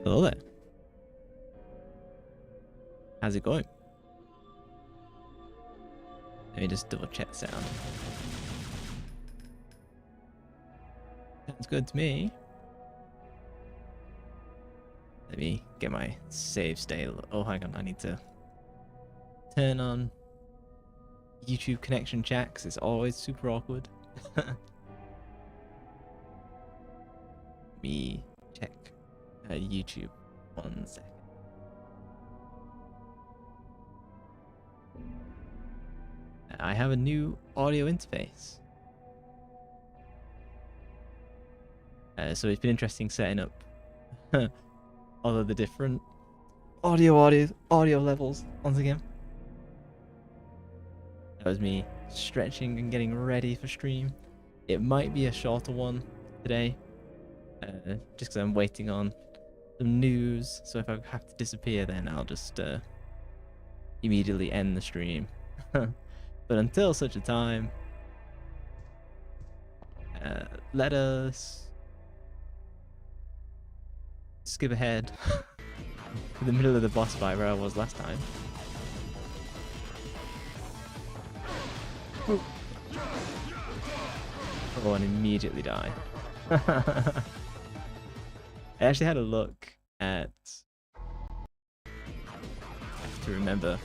Hello there. How's it going? Let me just double check sound. Sounds good to me. Let me get my save state. Oh, hang on. I need to turn on YouTube connection chat because it's always super awkward. Me check YouTube 1 second. I have a new audio interface. So it's been interesting setting up all of the different audio levels once again. That was me stretching and getting ready for stream. It might be a shorter one today, just because I'm waiting on some news. So if I have to disappear, then I'll just immediately end the stream. But until such a time, let us skip ahead to the middle of the boss fight where I was last time. Oh, and immediately die. I actually had a look at... I have to remember.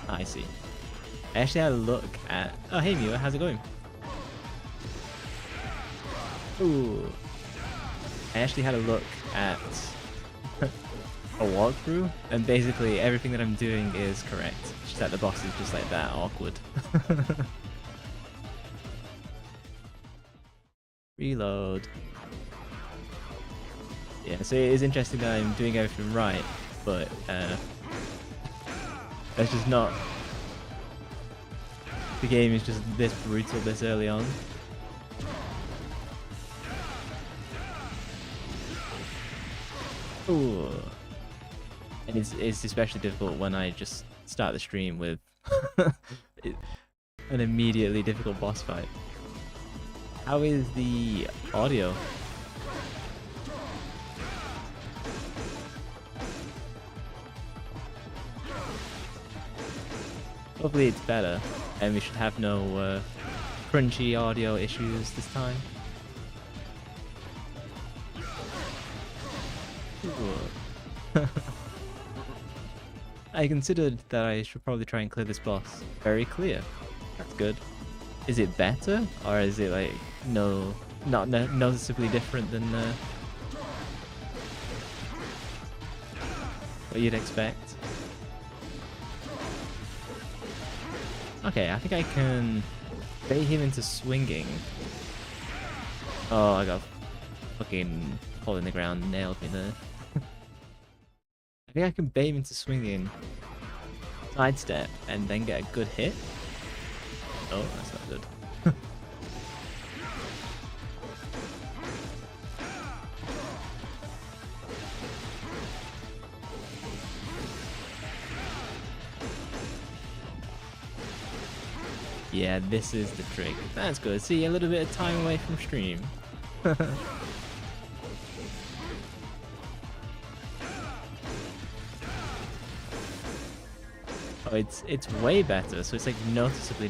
I see. I actually had a look at... Oh, hey Mua, how's it going? Ooh. I actually had a look at a walkthrough, and basically everything that I'm doing is correct. It's just that the boss is just like that awkward. Reload. Yeah, so it is interesting that I'm doing everything right, but that's just not... The game is just this brutal this early on. Ooh. And it's especially difficult when I just start the stream with an immediately difficult boss fight. How is the audio? Hopefully it's better, and we should have no crunchy audio issues this time. I considered that I should probably try and clear this boss very clear. That's good. Is it better, or is it like not noticeably different than what you'd expect? Okay, I think I can bait him into swinging. Oh, I got fucking hole in the ground, nailed me there. I think I can bait him into swinging, sidestep, and then get a good hit. Oh, that's not good. Yeah, this is the trick. That's good. See, a little bit of time away from stream. Oh, it's way better. So it's like noticeably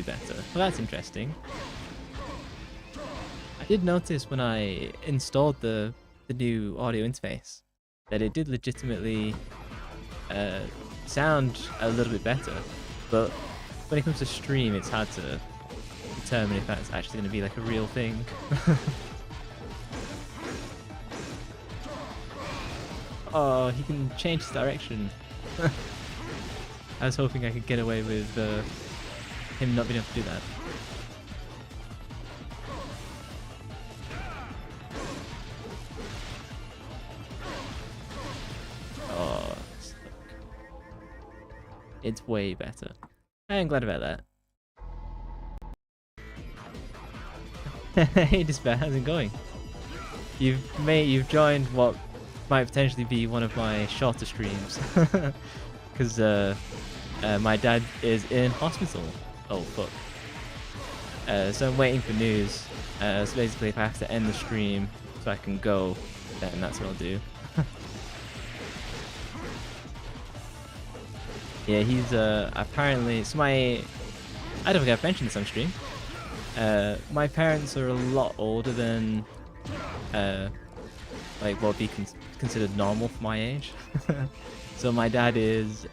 better. Well, that's interesting. I did notice when I installed the new audio interface that it did legitimately sound a little bit better, but when it comes to stream, it's hard to determine if that's actually going to be like a real thing. Oh, he can change his direction. I was hoping I could get away with him not being able to do that. Oh, it's way better. I'm glad about that. Hey Despair, how's it going? You've joined what might potentially be one of my shorter streams. Because my dad is in hospital. Oh fuck. So I'm waiting for news. So basically if I have to end the stream so I can go, then that's what I'll do. Yeah, he's apparently. So I don't think I've mentioned this on stream. My parents are a lot older than like what would be considered normal for my age. So my dad is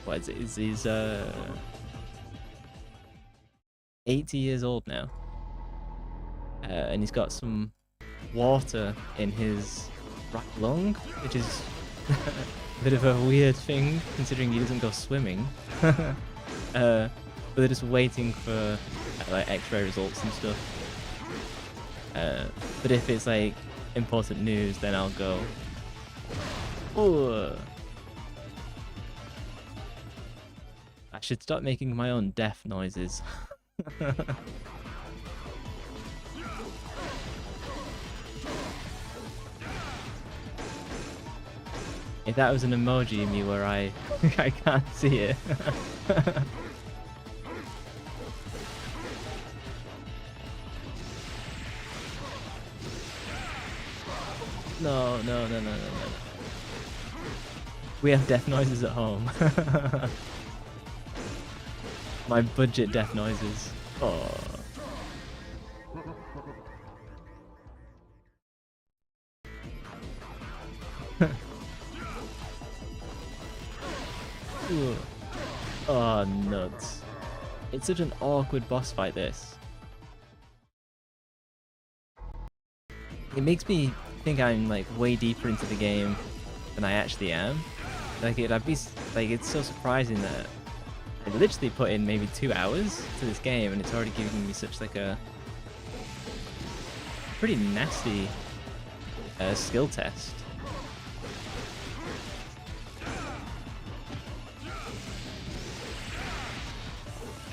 what is it? He's 80 years old now, and he's got some water in his right lung, which is a bit of a weird thing considering he doesn't go swimming. But they're just waiting for like X-ray results and stuff. But if it's like important news, then I'll go. Oh, I should start making my own death noises. If that was an emoji me where I can't see it. No. We have death noises at home. My budget death noises. Oh. Oh, nuts. It's such an awkward boss fight, this. It makes me think I'm like way deeper into the game than I actually am. Like it's so surprising that I literally put in maybe 2 hours to this game and it's already giving me such like a pretty nasty skill test.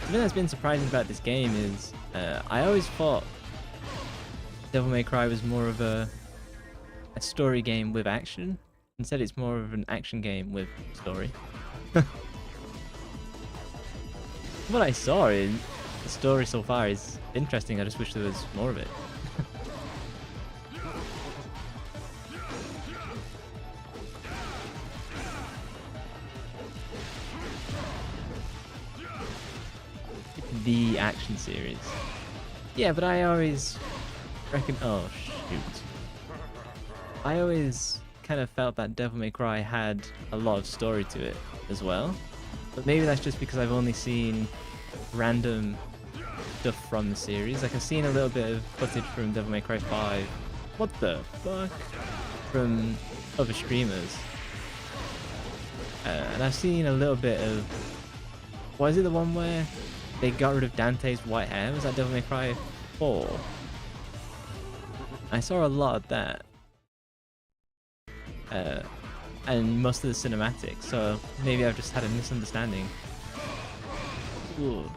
Something that's been surprising about this game is I always thought Devil May Cry was more of a story game with action. Instead, it's more of an action game with story. What I saw in the story so far is interesting. I just wish there was more of it. The action series. Yeah, but I always reckon. Oh shoot! I always kind of felt that Devil May Cry had a lot of story to it as well. But maybe that's just because I've only seen random stuff from the series. Like I've seen a little bit of footage from Devil May Cry 5. What the fuck? From other streamers. And I've seen a little bit of. Was it the one where they got rid of Dante's white hair? Was that Devil May Cry 4? I saw a lot of that. And most of the cinematics, so maybe I've just had a misunderstanding. Ooh.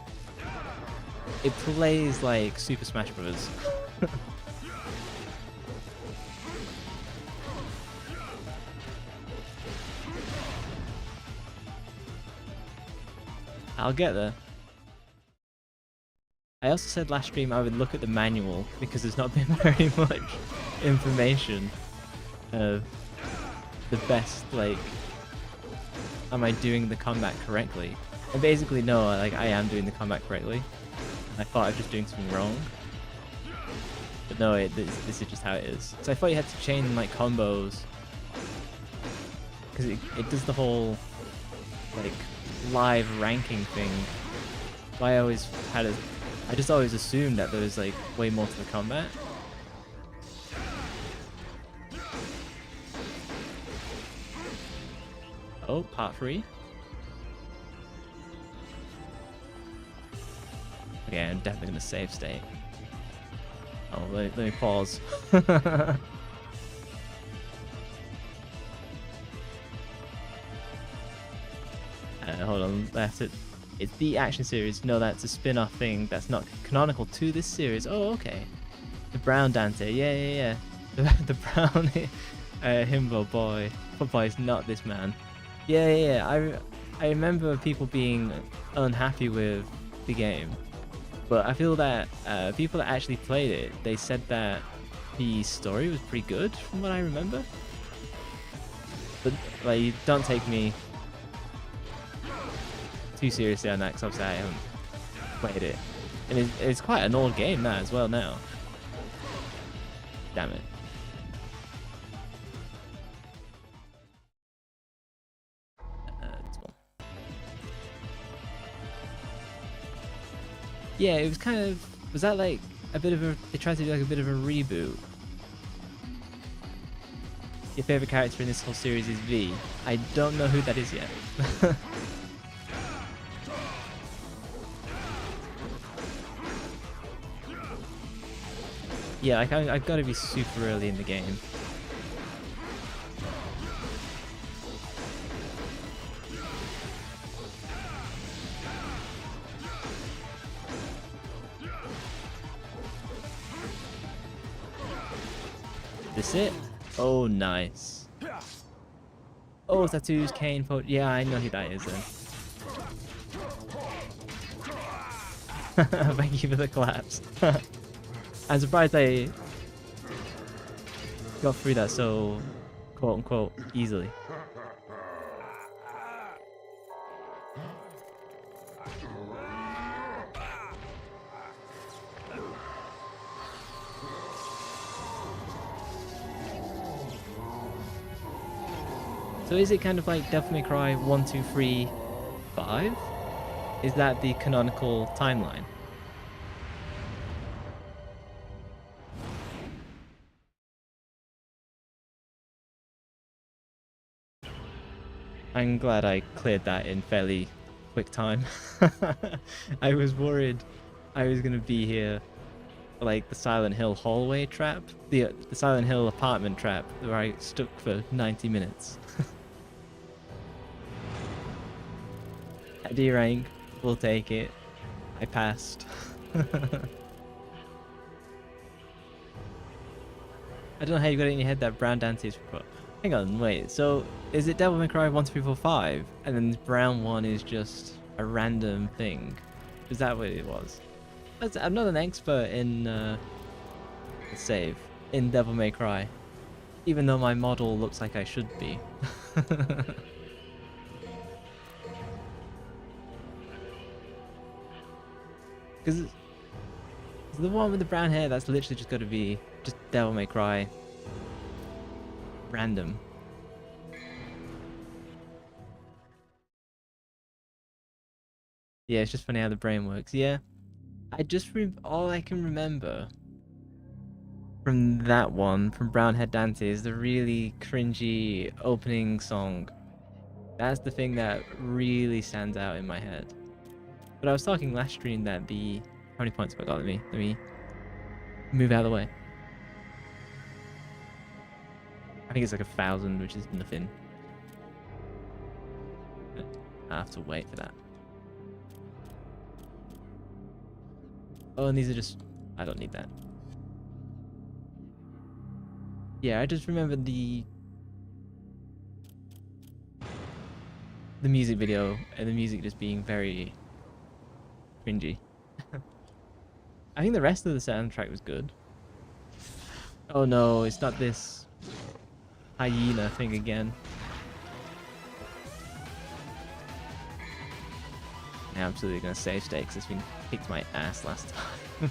It plays like Super Smash Bros. I'll get there. I also said last stream I would look at the manual because there's not been very much information of the best, like, am I doing the combat correctly? And basically no, like I am doing the combat correctly. I thought I was just doing something wrong. But no, this is just how it is. So I thought you had to chain like combos. Because it does the whole like live ranking thing. So I just always assumed that there was like way more to the combat. Oh, part 3. Okay, I'm definitely gonna save state. Oh, let me pause. Hold on, that's it. It's the action series. No, that's a spin-off thing that's not canonical to this series. Oh, okay. The brown Dante. Yeah. The brown himbo boy. But boy is not this man. Yeah. I remember people being unhappy with the game. But I feel that people that actually played it, they said that the story was pretty good from what I remember. But like, don't take me too seriously on that, because obviously I haven't played it. And it's quite an old game that as well now. Damn it. Yeah, it was kind of... Was that like a bit of a... They tried to do like a bit of a reboot. Your favorite character in this whole series is V. I don't know who that is yet. Yeah, like I've got to be super early in the game. This it? Oh, nice. Oh, tattoos, cane, yeah, I know who that is then. Thank you for the collapse. I'm surprised I got through that so quote unquote easily. So is it kind of like Devil May Cry 1, 2, 3, 5? Is that the canonical timeline? I'm glad I cleared that in fairly quick time. I was worried I was gonna be here for like the Silent Hill hallway trap, the Silent Hill apartment trap, where I stuck for 90 minutes. At D rank, we'll take it. I passed. I don't know how you got it in your head that brown Dante is... Hang on, wait, so is it Devil May Cry 1, 2, 3, 4, 5? And then this brown one is just a random thing? Is that what it was? I'm not an expert in save, in Devil May Cry. Even though my model looks like I should be. Because the one with the brown hair, that's literally just got to be just Devil May Cry. Random. Yeah, it's just funny how the brain works. Yeah, all I can remember from that one, from Brownhead Dante, is the really cringy opening song. That's the thing that really stands out in my head. But I was talking last stream that how many points have I got? Let me move out of the way. I think it's like 1,000, which is nothing. I have to wait for that. Oh, and these are just... I don't need that. Yeah, I just remember the music video and the music just being very cringy. I think the rest of the soundtrack was good. Oh no, it's not this hyena thing again. I'm absolutely gonna save stakes. This thing kicked my ass last time.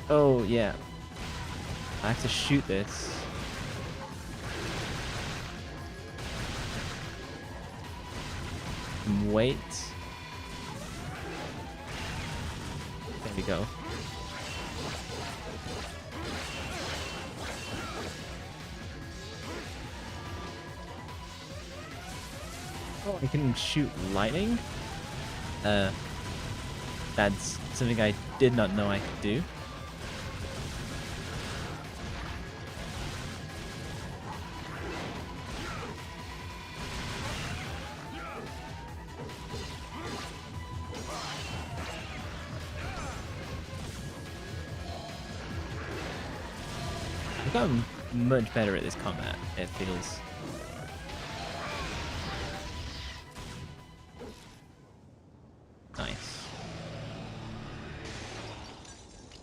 Oh yeah, I have to shoot this. Wait. There we go. Oh, I can shoot lightning? That's something I did not know I could do. I've gotten much better at this combat, it feels. Nice.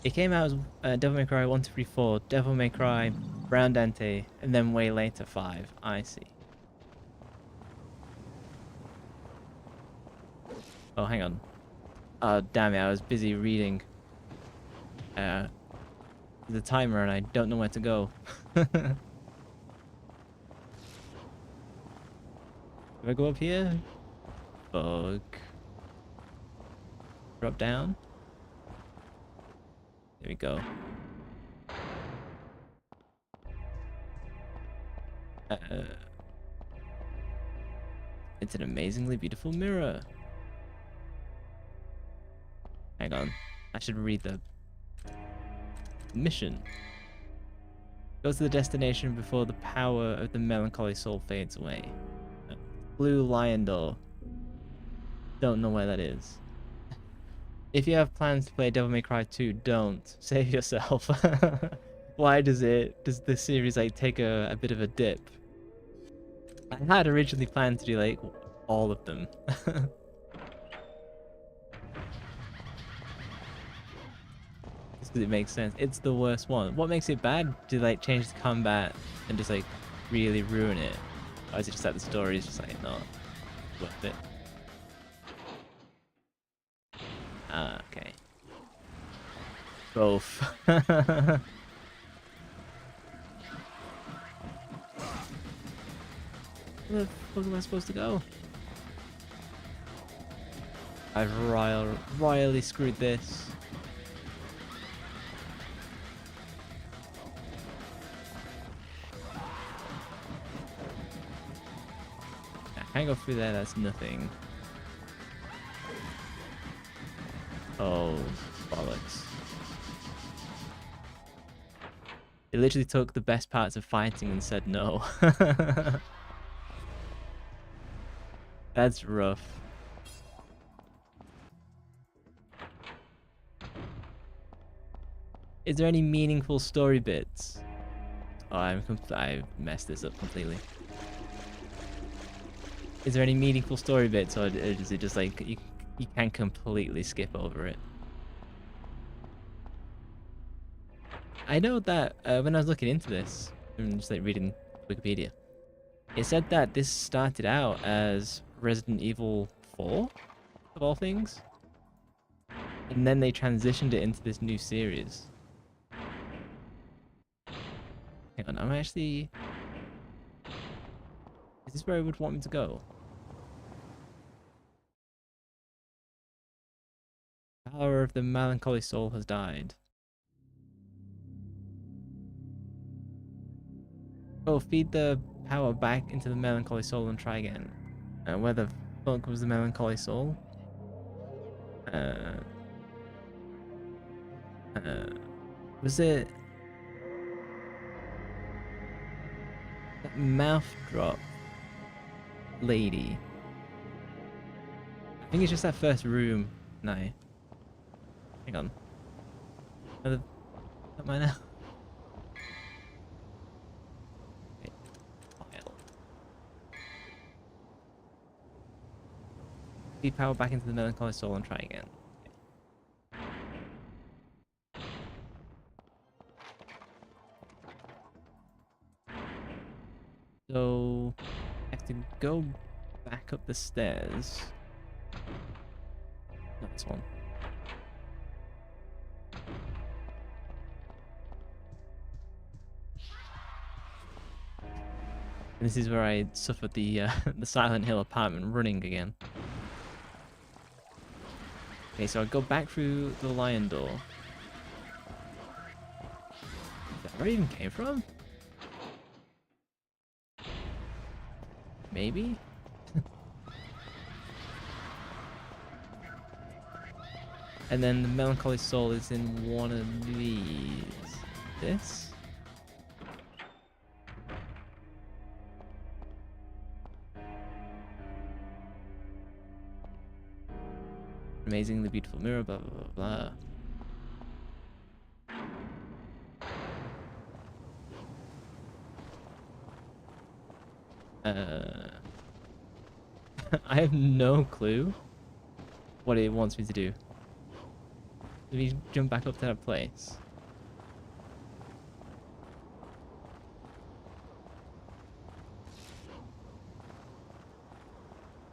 It came out as Devil May Cry 1, 2, 3, 4, Devil May Cry, Brown Dante, and then way later 5. I see. Oh, hang on. Oh, damn it, I was busy reading the timer and I don't know where to go. If I go up here? Fuck. Drop down? There we go. It's an amazingly beautiful mirror. Hang on. I should read the mission. Go to the destination before the power of the melancholy soul fades away. Blue Lion door. Don't know where that is. If you have plans to play Devil May Cry 2, don't. Save yourself. Why does the series like take a bit of a dip? I had originally planned to do like all of them. Just because it makes sense. It's the worst one. What makes it bad? Do like change the combat and just like really ruin it? Or is it just that the story is just like not worth it? Ah, okay. Both. Where the fuck am I supposed to go? I've royally screwed this. I can't go through there, that's nothing. Oh, bollocks. It literally took the best parts of fighting and said no. That's rough. Is there any meaningful story bits? Oh, I messed this up completely. Is there any meaningful story bits, or is it just like you can completely skip over it? I know that when I was looking into this, and just like reading Wikipedia, it said that this started out as Resident Evil 4, of all things, and then they transitioned it into this new series. Hang on, I'm actually... Is this where I would want me to go? Power of the melancholy soul has died. Oh, feed the power back into the melancholy soul and try again. Where the fuck was the melancholy soul? Was it that mouth drop lady? I think it's just that first room. No. Hang on. Where am I now? Okay. File. Feed power back into the melancholy soul and try again. So, I have to go back up the stairs. Not this one. And this is where I suffered the the Silent Hill apartment running again. Okay, so I go back through the lion door. Is that where I even came from? Maybe? And then the melancholy soul is in one of these. This? Amazingly beautiful mirror, blah blah blah blah. I have no clue what it wants me to do. Let me jump back up to that place.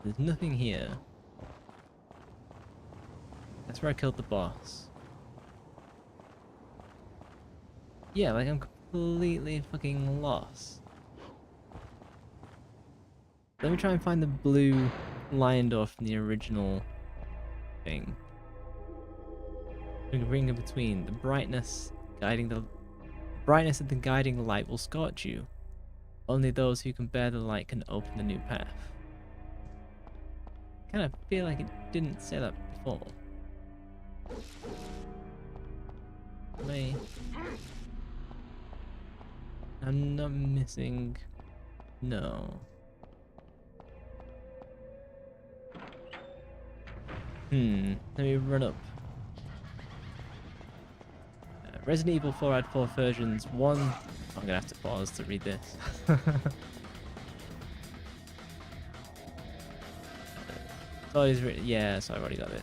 There's nothing here. That's where I killed the boss. Yeah, like I'm completely fucking lost. Let me try and find the blue lion door from the original thing. We can bring in between. The brightness of the guiding light will scorch you. Only those who can bear the light can open the new path. Kind of feel like it didn't say that before. I'm not missing. No. Let me run up. Resident Evil 4 had 4 versions. One. I'm gonna have to pause to read this. It's always written. Yeah, so I've already got this.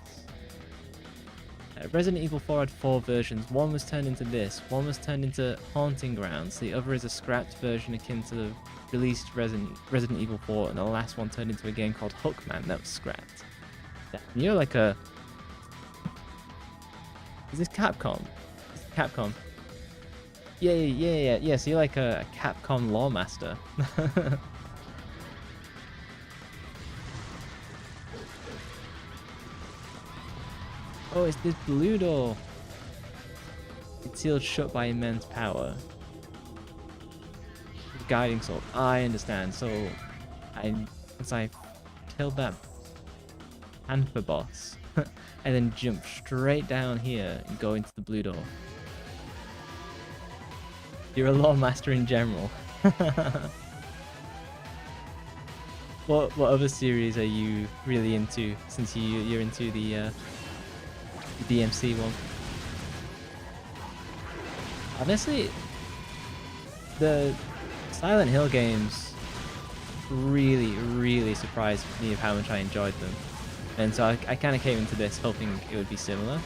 Resident Evil 4 had 4 versions. One was turned into this. One was turned into Haunting Grounds. The other is a scrapped version akin to the released Resident Evil 4, and the last one turned into a game called Hookman that was scrapped. Damn, you're like a. Is this Capcom? It's Capcom. Yeah. So you're like a Capcom lawmaster. Oh, it's this blue door. It's sealed shut by immense power. The guiding sword. I understand. So, once I killed that Panther boss, and then jump straight down here and go into the blue door. You're a lawmaster in general. What other series are you really into? Since you're into the DMC one. Honestly, the Silent Hill games really surprised me of how much I enjoyed them. And so I kind of came into this hoping it would be similar.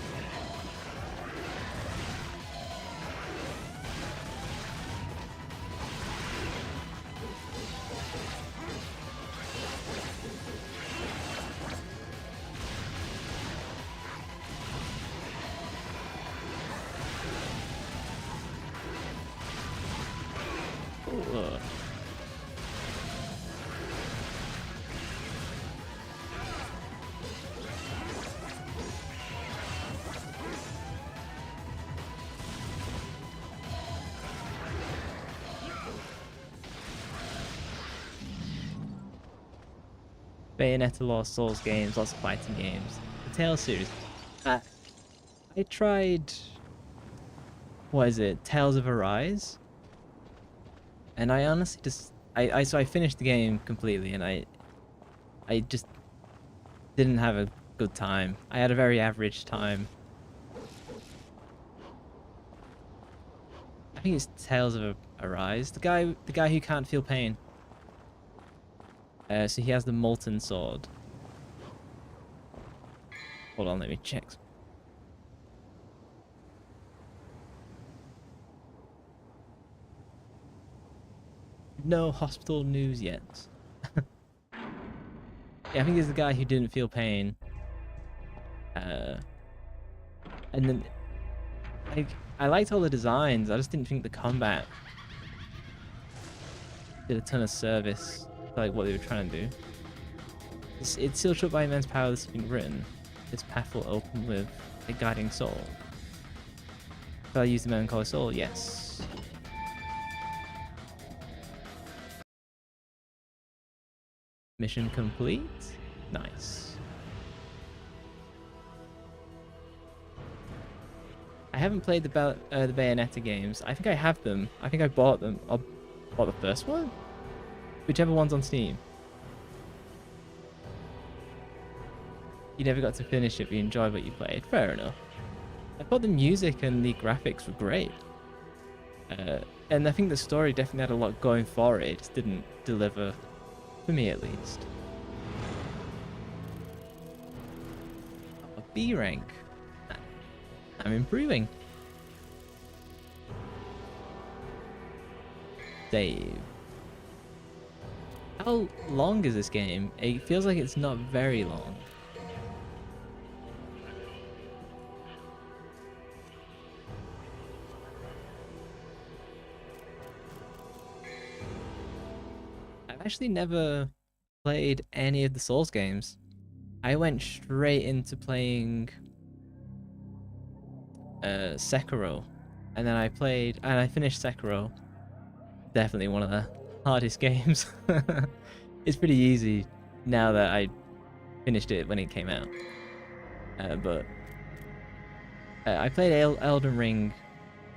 Ooh. Bayonetta, Lost Souls games, lots of fighting games. The Tales series. I tried. What is it? Tales of Arise. And I honestly just so I finished the game completely, and I just didn't have a good time. I had a very average time. I think it's Tales of Arise. The guy who can't feel pain. So he has the molten sword. Hold on, let me check. No hospital news yet. Yeah, I think it's the guy who didn't feel pain. And then I liked all the designs. I just didn't think the combat did a ton of service for like what they were trying to do. It's sealed shut by immense power that's been written. This path will open with a guiding soul. Shall I use the melancholy soul? Yes. Mission complete. Nice. I haven't played the Bayonetta games. I think I have them. I think I bought them. I bought the first one? Whichever one's on Steam. You never got to finish it, but you enjoyed what you played. Fair enough. I thought the music and the graphics were great. And I think the story definitely had a lot going for it. It just didn't deliver, for me at least. A B rank. I'm improving. Save. How long is this game? It feels like it's not very long. I've actually never played any of the Souls games. I went straight into playing Sekiro, and then I finished Sekiro. Definitely one of the hardest games. It's pretty easy now that I finished it when it came out. But I played Elden Ring,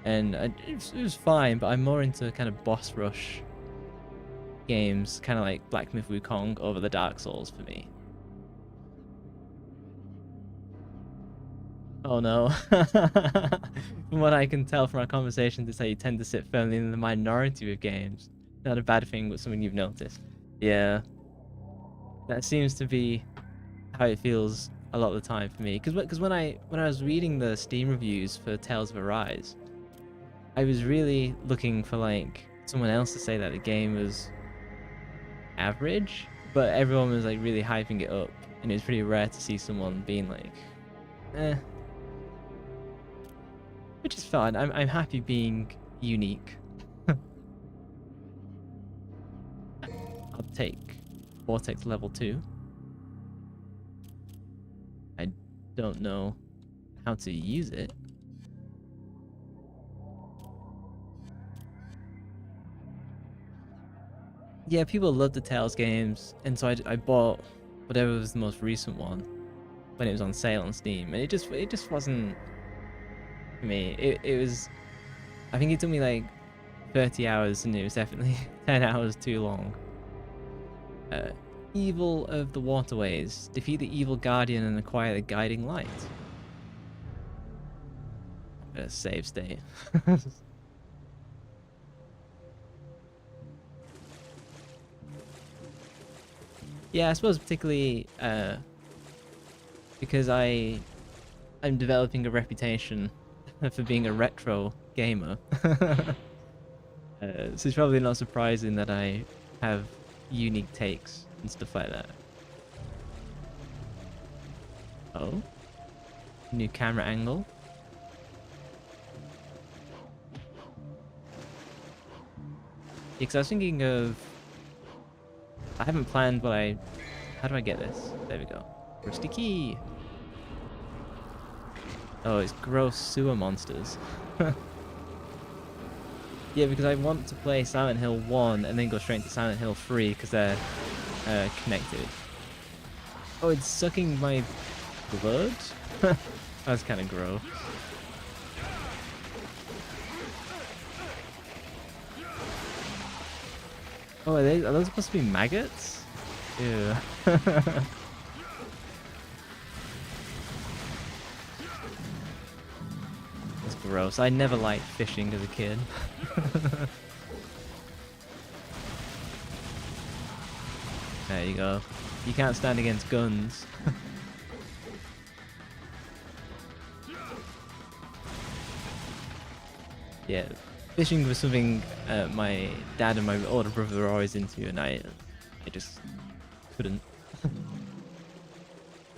and it was fine, but I'm more into kind of boss rush games, kind of like Black Myth Wukong over the Dark Souls for me. Oh no. From what I can tell from our conversations, it's how you tend to sit firmly in the minority of games. Not a bad thing, but something you've noticed. Yeah. That seems to be how it feels a lot of the time for me. Because when I was reading the Steam reviews for Tales of Arise, I was really looking for like someone else to say that the game was average, but everyone was like really hyping it up, and it was pretty rare to see someone being like, eh. Which is fine. I'm happy being unique. I'll take Vortex level 2. I don't know how to use it. Yeah, people love the Tales games, and so I bought whatever was the most recent one when it was on sale on Steam, and it just wasn't for me. It was, I think it took me like 30 hours, and it was definitely 10 hours too long. Evil of the Waterways. Defeat the evil guardian and acquire the guiding light. Save state. Yeah, I suppose particularly because I'm developing a reputation for being a retro gamer. So it's probably not surprising that I have unique takes and stuff like that. Oh, new camera angle. Yeah, 'cause I was thinking of, I haven't planned what how do I get this? There we go. Rusty key. Oh, it's gross sewer monsters. Yeah, because I want to play Silent Hill 1 and then go straight into Silent Hill 3 because they're connected. Oh, it's sucking my blood? That's kind of gross. Oh, are those supposed to be maggots? Ew. That's gross. I never liked fishing as a kid. There you go. You can't stand against guns. Yeah, fishing was something my dad and my older brother were always into, and I just couldn't.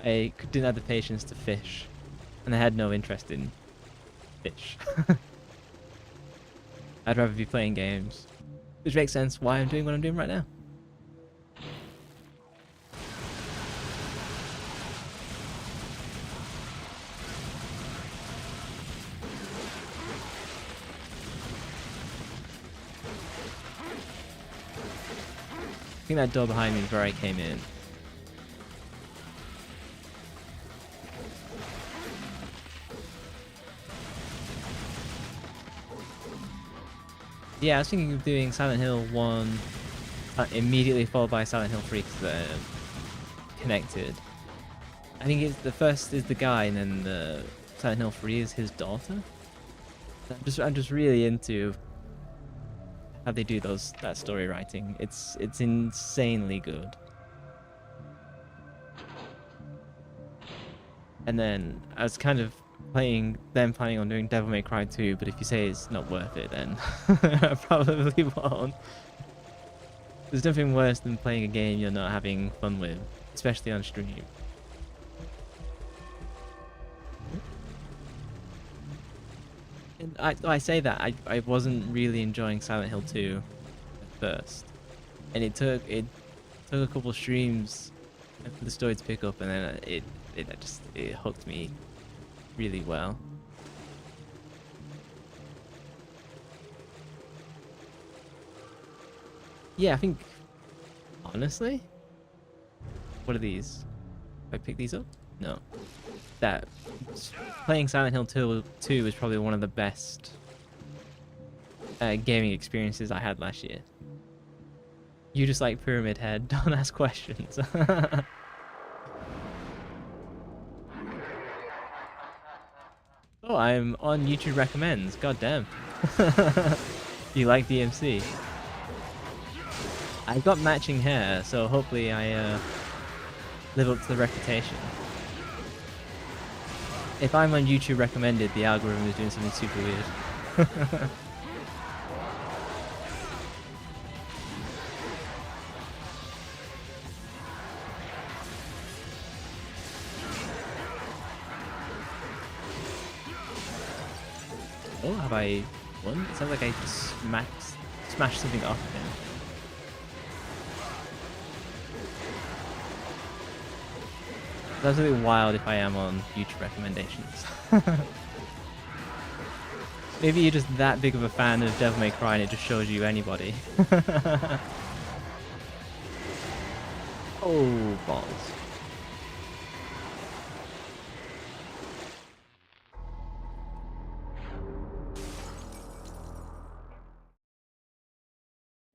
Didn't have the patience to fish, and I had no interest in fish. I'd rather be playing games, which makes sense why I'm doing what I'm doing right now. I think that door behind me is where I came in. Yeah, I was thinking of doing Silent Hill 1 immediately followed by Silent Hill 3 because they're connected. I think it's the first is the guy, and then the Silent Hill 3 is his daughter. I'm just really into how they do that story writing. It's insanely good. And then I was kind of planning on doing Devil May Cry 2, but if you say it's not worth it, then I probably won't. There's nothing worse than playing a game you're not having fun with, especially on stream. And I say that I wasn't really enjoying Silent Hill 2 at first, and it took a couple streams for the story to pick up, and then it hooked me really well. Yeah, I think honestly, what are these? If I pick these up? No. That playing Silent Hill 2 was probably one of the best gaming experiences I had last year. You just like Pyramid Head, don't ask questions. Oh, I'm on YouTube Recommends, god damn. You like DMC? I've got matching hair, so hopefully I live up to the reputation. If I'm on YouTube Recommended, the algorithm is doing something super weird. Oh, have I won? It sounds like I just smashed something off him. That's a bit wild if I am on YouTube recommendations. Maybe you're just that big of a fan of Devil May Cry and it just shows you anybody. Oh, balls.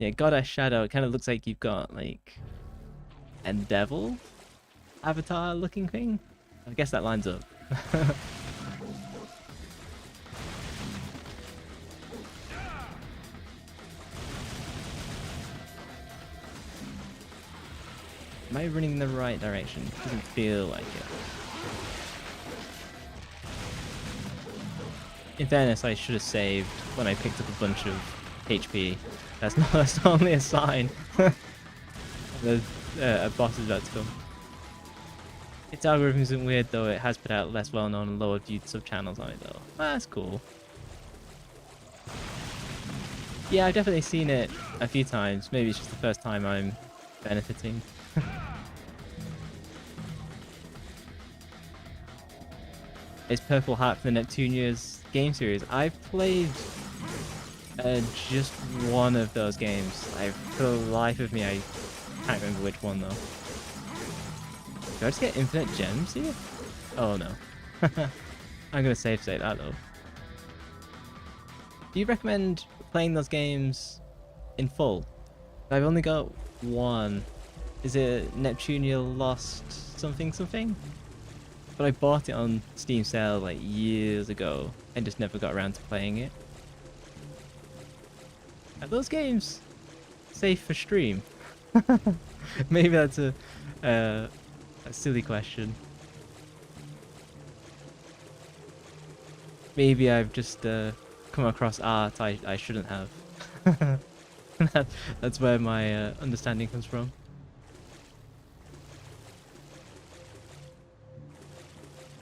Yeah, Goddess Shadow, it kind of looks like you've got like a devil avatar looking thing. I guess that lines up. Am I running in the right direction? Doesn't feel like it. In fairness, I should have saved when I picked up a bunch of HP. That's normally a sign. There's a boss is about to come. Its algorithm isn't weird though, it has put out less well-known and lower viewed sub-channels on it though. That's cool. Yeah, I've definitely seen it a few times. Maybe it's just the first time I'm benefiting. It's Purple Hat for the Neptunia's game series. I've played just one of those games. For the life of me, I can't remember which one though. Do I just get infinite gems here? Oh no. I'm gonna save that though. Do you recommend playing those games in full? I've only got one. Is it Neptunia Lost something something? But I bought it on Steam sale like years ago and just never got around to playing it. Are those games safe for stream? Maybe that's a silly question. Maybe I've just come across art I shouldn't have. That's where my understanding comes from.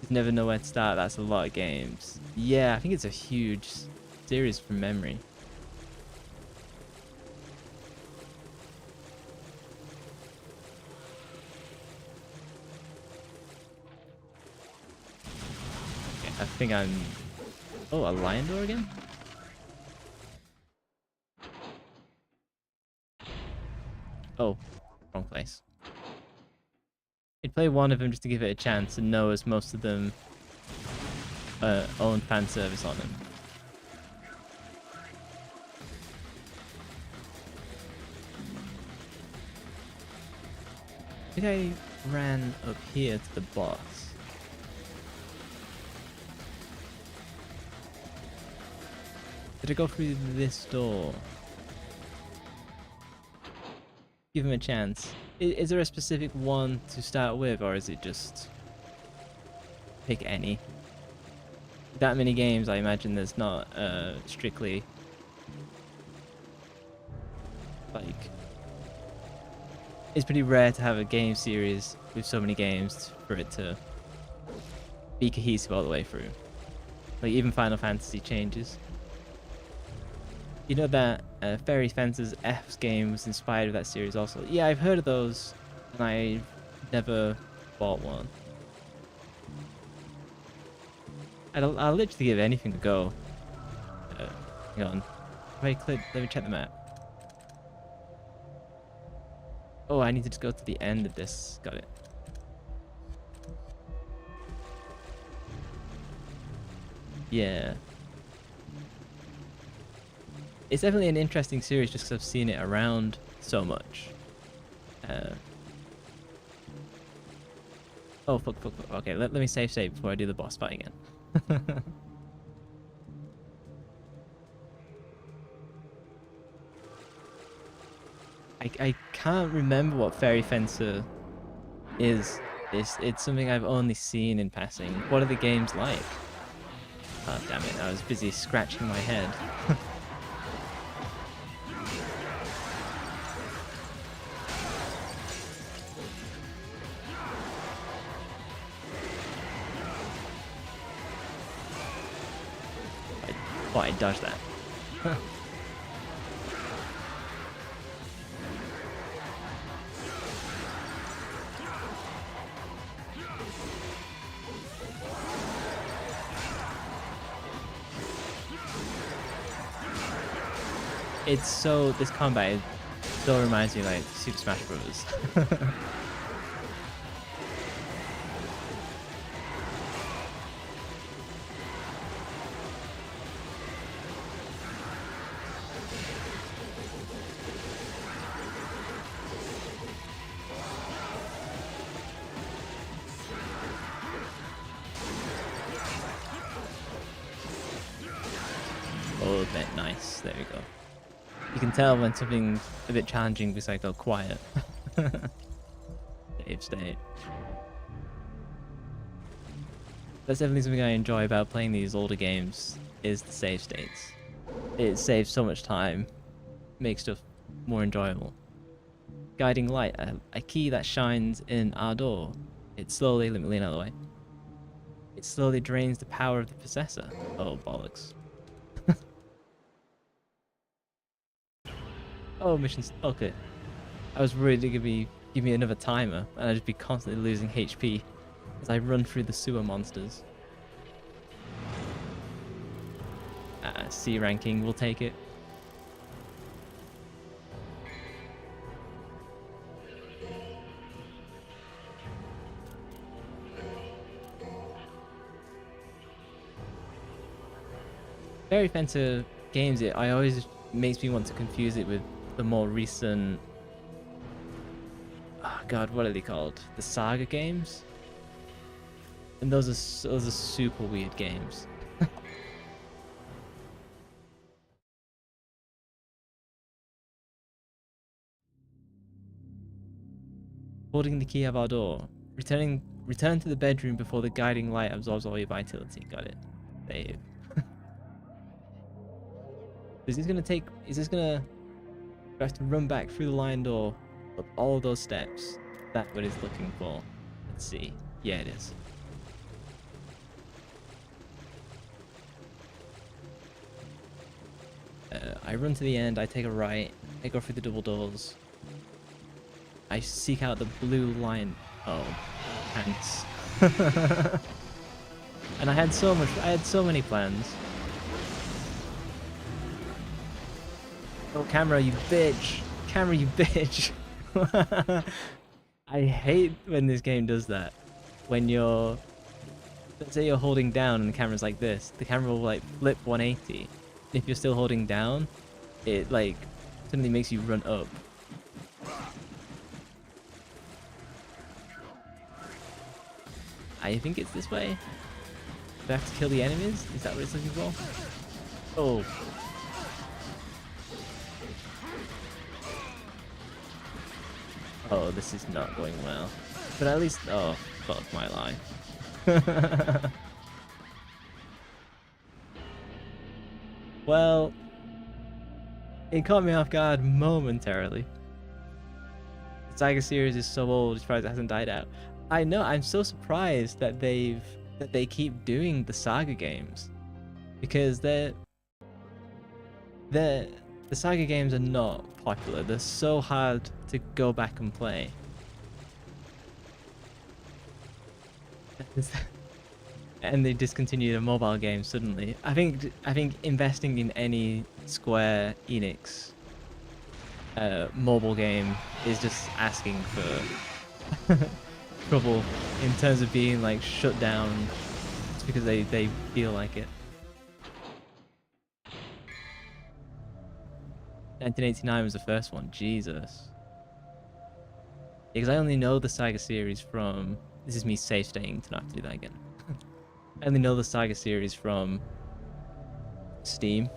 Just never know where to start. That's a lot of games. Yeah, I think it's a huge series from memory. Okay, I think I'm... Oh, a lion door again? Oh, wrong place. I'd play one of them just to give it a chance and know as most of them own fan service on them. I think I ran up here to the boss. Did I go through this door? Give him a chance. Is there a specific one to start with, or is it just pick any? that many games, I imagine there's not strictly like it's pretty rare to have a game series with so many games for it to be cohesive all the way through. Like even Final Fantasy changes. You know that Fairy Fencer's F's game was inspired with that series also. Yeah, I've heard of those, and I never bought one. I'll literally give anything a go. Hang on. Wait, click. Let me check the map. Oh, I need to just go to the end of this. Got it. Yeah. It's definitely an interesting series just because I've seen it around so much. Oh, fuck. Okay, let me save before I do the boss fight again. I can't remember what Fairy Fencer is. It's something I've only seen in passing. What are the games like? Oh, damn it. I was busy scratching my head. I thought I dodged that. It's so, this combat still reminds me of like Super Smash Bros. Oh, that nice. There we go. You can tell when something's a bit challenging because I go quiet. Save state. That's definitely something I enjoy about playing these older games, is the save states. It saves so much time, makes stuff more enjoyable. Guiding light, a key that shines in our door. It slowly, let me lean out of the way. It slowly drains the power of the possessor. Oh, bollocks. Oh, missions. Okay. I was worried to give me another timer, and I'd just be constantly losing HP as I run through the sewer monsters. C ranking, we'll take it. Fairy Fencer games, I always makes me want to confuse it with the more recent, oh god, what are they called? The Saga games? And those are super weird games. Holding the key of our door. Return to the bedroom before the guiding light absorbs all your vitality. Got it. Save. Is this gonna I have to run back through the lion door up all those steps? That's what it's looking for. Let's see. Yeah, it is. I run to the end, I take a right, I go through the double doors. I seek out the blue lion. Oh, thanks. And I had so many plans. Oh, camera, you bitch! Camera, you bitch! I hate when this game does that. When you're... Let's say you're holding down and the camera's like this. The camera will like flip 180. If you're still holding down, it like suddenly makes you run up. I think it's this way. Do I have to kill the enemies? Is that what it's looking for? Oh. Oh, this is not going well. But at least... Oh, fuck my life. Well, it caught me off guard momentarily. The Saga series is so old, it's surprised it hasn't died out. I know, I'm so surprised that they keep doing the Saga games. Because the Saga games are not popular. They're so hard to go back and play. And they discontinued a mobile game suddenly. I think investing in any Square Enix mobile game is just asking for trouble in terms of being like shut down just because they feel like it. 1989 was the first one. Jesus. Because I only know the Saga series from... This is me safe stating to not have to do that again. I only know the Saga series from Steam.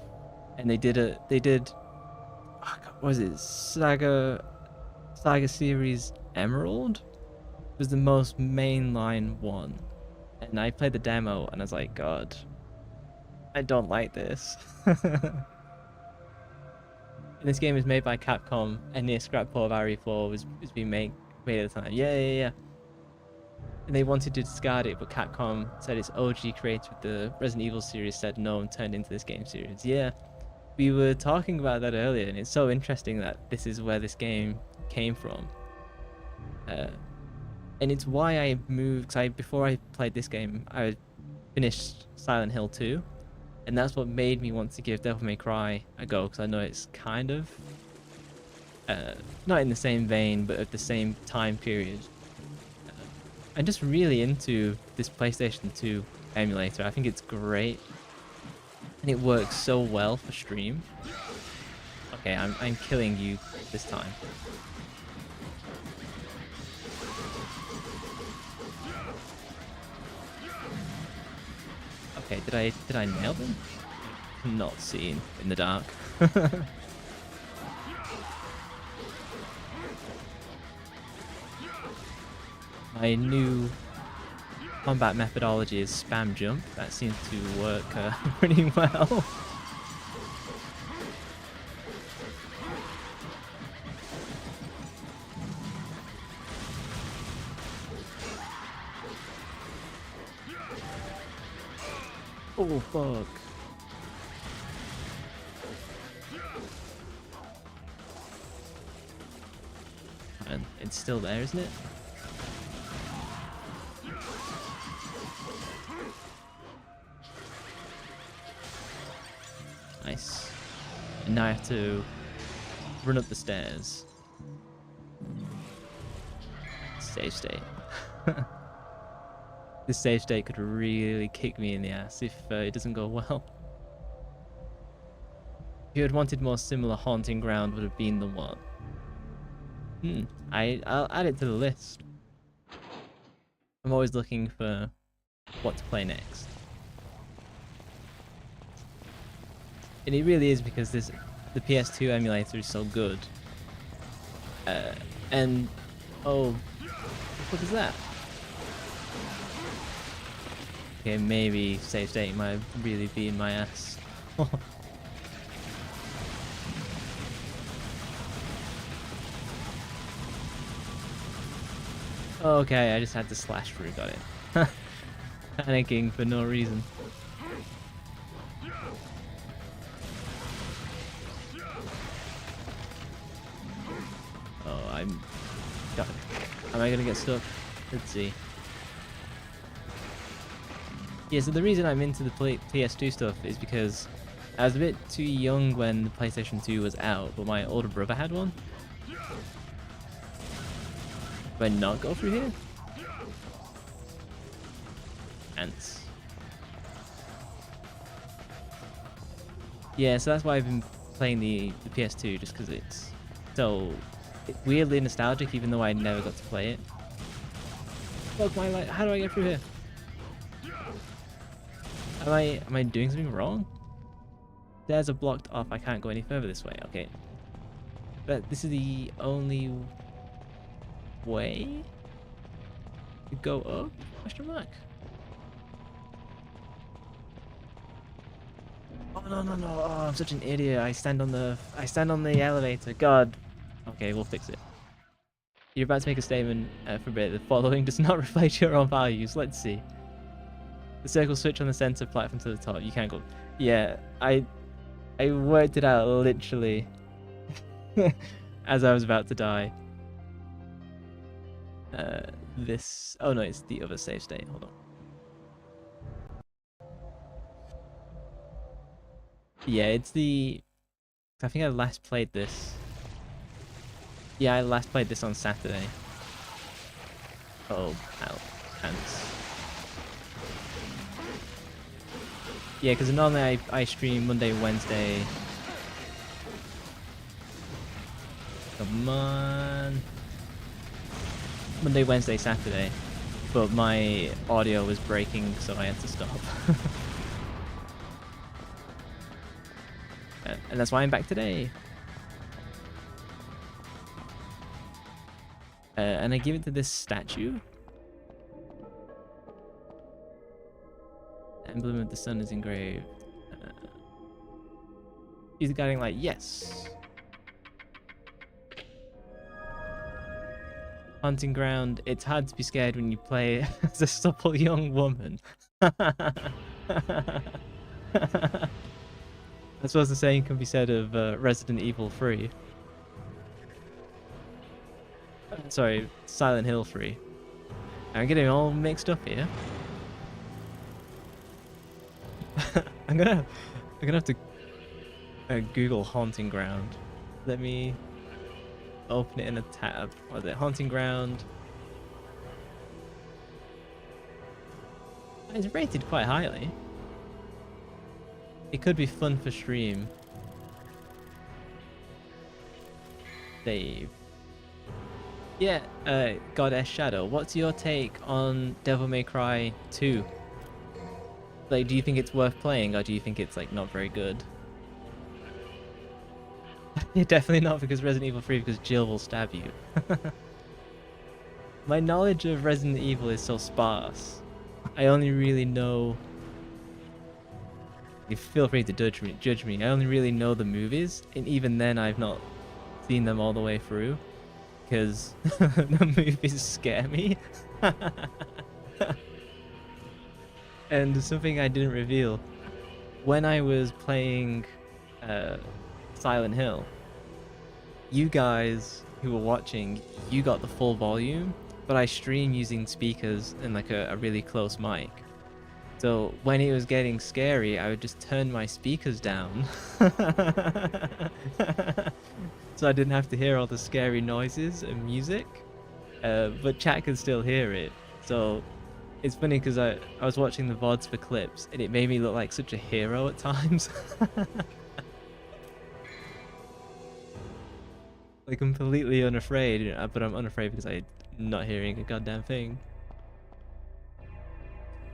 And they did... What was it? Saga series Emerald? Was the most mainline one. And I played the demo and I was like, God, I don't like this. And this game is made by Capcom, and near scrap port of RE4 was being made at the time. Yeah. And they wanted to discard it, but Capcom said its OG creator of the Resident Evil series said no and turned into this game series. Yeah, we were talking about that earlier, and it's so interesting that this is where this game came from. And it's why I moved, because before I played this game, I finished Silent Hill 2. And that's what made me want to give Devil May Cry a go, because I know it's kind of not in the same vein, but of the same time period. I'm just really into this PlayStation 2 emulator. I think it's great, and it works so well for stream. Okay, I'm killing you this time. Okay, did I nail them? Not seen in the dark. My new combat methodology is spam jump. That seems to work pretty well. Oh fuck. And it's still there, isn't it? Nice. And now I have to run up the stairs. Save state. This save state could really kick me in the ass if it doesn't go well. If you had wanted more similar haunting ground, would have been the one. I'll add it to the list. I'm always looking for what to play next. And it really is because the PS2 emulator is so good. And oh, what is that? Okay, maybe save state might really be in my ass. Okay, I just had to slash through, got it. Panicking for no reason. Oh, am I gonna get stuck? Let's see. Yeah, so the reason I'm into the PS2 stuff is because I was a bit too young when the PlayStation 2 was out, but my older brother had one. Do I not go through here? Ants. Yeah, so that's why I've been playing the PS2, just because it's so weirdly nostalgic, even though I never got to play it. Fuck my life! How do I get through here? Am I doing something wrong? Stairs are blocked off. I can't go any further this way. Okay, but this is the only way to go up? Question mark. Oh no no no! Oh, I'm such an idiot. I stand on the elevator. God. Okay, we'll fix it. You're about to make a statement for a bit. The following does not reflect your own values. Let's see. The circle switch on the center platform to the top. You can't go. Yeah, I worked it out literally as I was about to die. This. Oh no, it's the other save state. Hold on. Yeah, it's the. I think I last played this. Yeah, I last played this on Saturday. Oh, ow, pants. Yeah, because normally I stream Monday, Wednesday. Come on. Monday, Wednesday, Saturday. But my audio was breaking, so I had to stop. And that's why I'm back today. And I give it to this statue. The emblem of the sun is engraved. He's the guiding light. Yes. Haunting ground. It's hard to be scared when you play as a supple young woman. I suppose the same can be said of Resident Evil 3. Sorry, Silent Hill 3. I'm getting all mixed up here. I'm gonna have to Google haunting ground. Let me open it in a tab. What is it? Haunting ground. It's rated quite highly. It could be fun for stream. Dave. Yeah, Goddess Shadow, what's your take on Devil May Cry 2? Like, do you think it's worth playing, or do you think it's, like, not very good? Yeah, definitely not because Resident Evil 3, because Jill will stab you. My knowledge of Resident Evil is so sparse. I only really know... You feel free to judge me. I only really know the movies, and even then I've not seen them all the way through. Because the movies scare me. And something I didn't reveal. When I was playing Silent Hill, you guys who were watching, you got the full volume, but I stream using speakers and like a really close mic. So when it was getting scary, I would just turn my speakers down. So I didn't have to hear all the scary noises and music. But chat could still hear it. So it's funny because I was watching the VODs for clips and it made me look like such a hero at times. Like completely unafraid, but I'm unafraid because I'm not hearing a goddamn thing.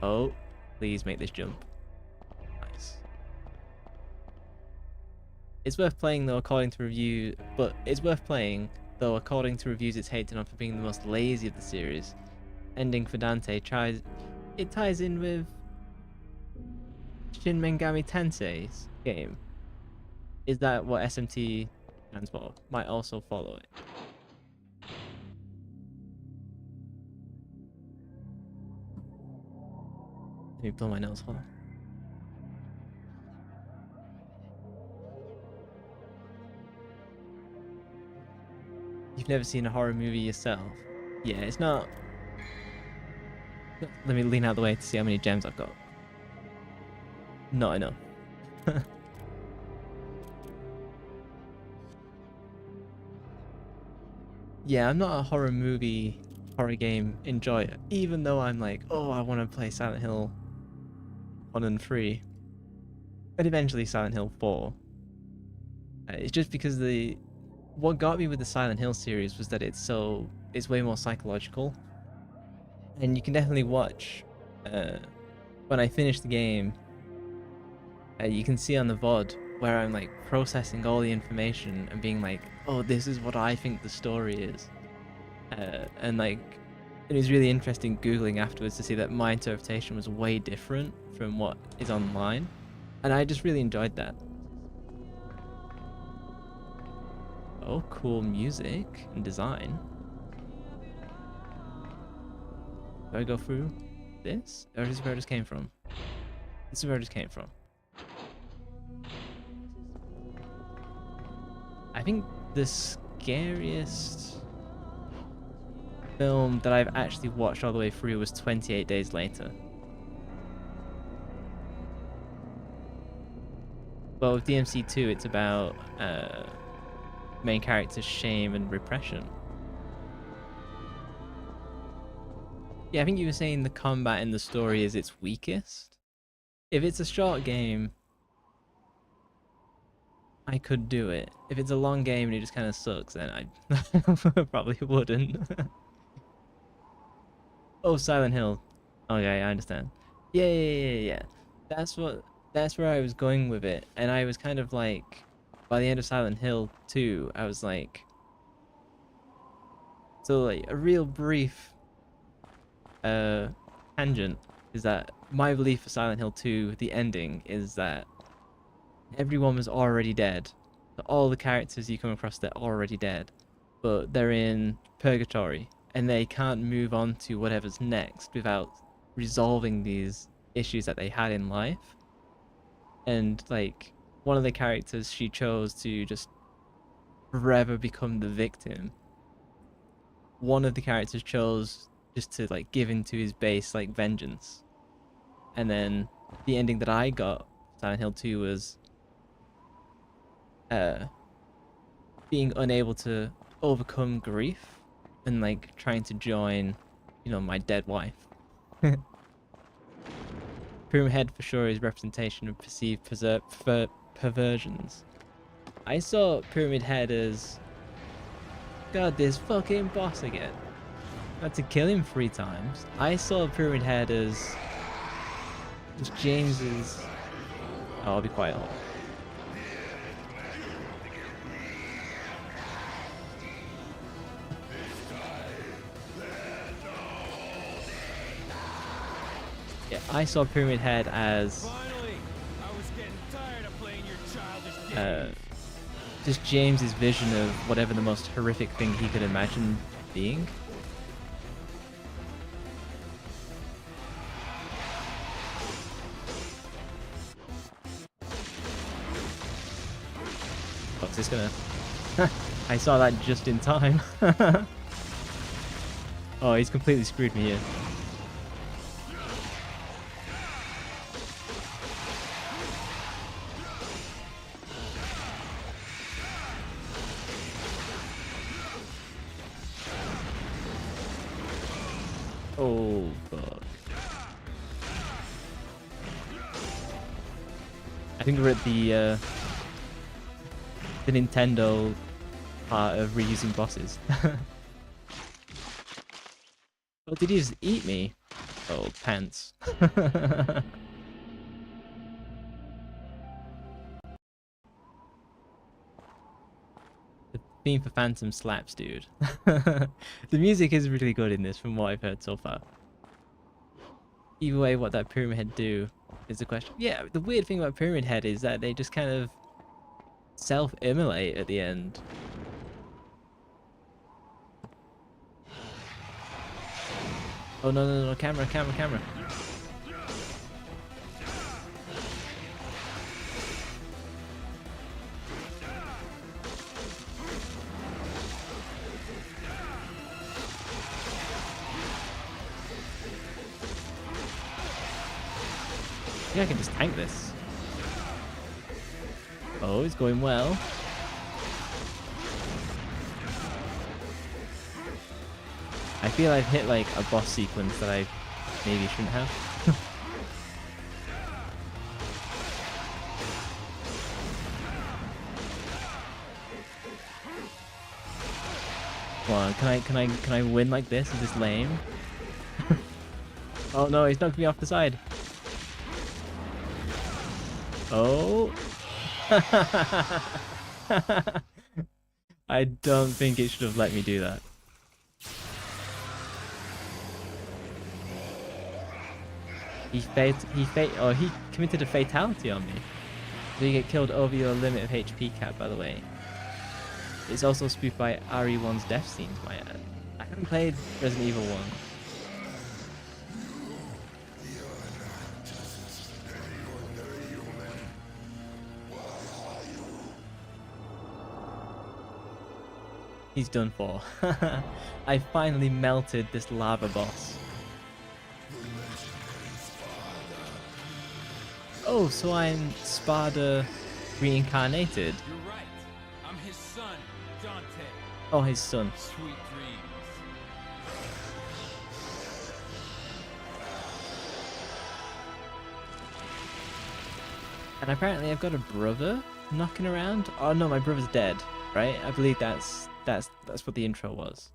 Oh. Please make this jump. Nice. It's worth playing though, according to review. But it's worth playing though, according to reviews. It's hated on for being the most lazy of the series. Ending for Dante ties in with Shin Megami Tensei's game. Is that what SMT stands for? Might also follow it. Let me blow my nose, hold on. You've never seen a horror movie yourself? Yeah, it's not... Let me lean out of the way to see how many gems I've got. Not enough. Yeah, I'm not a horror game enjoyer, even though I'm like, oh, I want to play Silent Hill 1 and 3, and eventually Silent Hill 4. It's just because what got me with the Silent Hill series was that it's way more psychological, and you can definitely watch when I finish the game. You can see on the VOD where I'm like processing all the information and being like, oh, this is what I think the story is, and like it was really interesting googling afterwards to see that my interpretation was way different from what is online. And I just really enjoyed that. Oh, cool music and design. Do I go through this? Or is this where I just came from? This is where I just came from. I think the scariest film that I've actually watched all the way through was 28 Days Later. Well, with DMC2, it's about main character's shame and repression. Yeah, I think you were saying the combat in the story is its weakest. If it's a short game, I could do it. If it's a long game and it just kind of sucks, then I probably wouldn't. Oh, Silent Hill. Okay, I understand. Yeah. That's where I was going with it. And I was kind of like, by the end of Silent Hill 2, I was like, so like a real brief tangent is that my belief for Silent Hill 2, the ending, is that everyone was already dead. So all the characters you come across, they're already dead. But they're in purgatory and they can't move on to whatever's next without resolving these issues that they had in life. And like one of the characters, she chose to just forever become the victim. One of the characters chose just to like give into his base like vengeance. And then the ending that I got Silent Hill 2 was being unable to overcome grief and like trying to join, you know, my dead wife. Pyramid Head for sure is representation of perceived perversions. I saw Pyramid Head as, God, this fucking boss again. I had to kill him 3 times. I saw Pyramid Head as just James's. Oh, I'll be quiet. Yeah, I saw Pyramid Head as just James's vision of whatever the most horrific thing he could imagine being. Oh, is this gonna... I saw that just in time. Oh, he's completely screwed me here. Oh, fuck. I think we're at the Nintendo part of reusing bosses. Oh, did he just eat me? Oh, pants. The theme for Phantom slaps, dude. The music is really good in this from what I've heard so far. Either way, what that Pyramid Head do is the question. Yeah, the weird thing about Pyramid Head is that they just kind of self-immolate at the end. Oh no, camera. I think I can just tank this. Oh, it's going well. I feel I've hit like a boss sequence that I maybe shouldn't have. Come on, can I win like this? Is this lame? Oh no, he's knocked me off the side. Oh. I don't think it should have let me do that. he committed a fatality on me. So you get killed over your limit of HP cap, by the way. It's also spoofed by RE1's death scenes, my ad. I haven't played Resident Evil 1. He's done for. I finally melted this lava boss. Oh, so I'm Spada reincarnated. You're right. I'm his son, Dante. Oh, his son. Sweet dreams. And apparently I've got a brother knocking around. Oh no, my brother's dead, right? I believe that's what the intro was.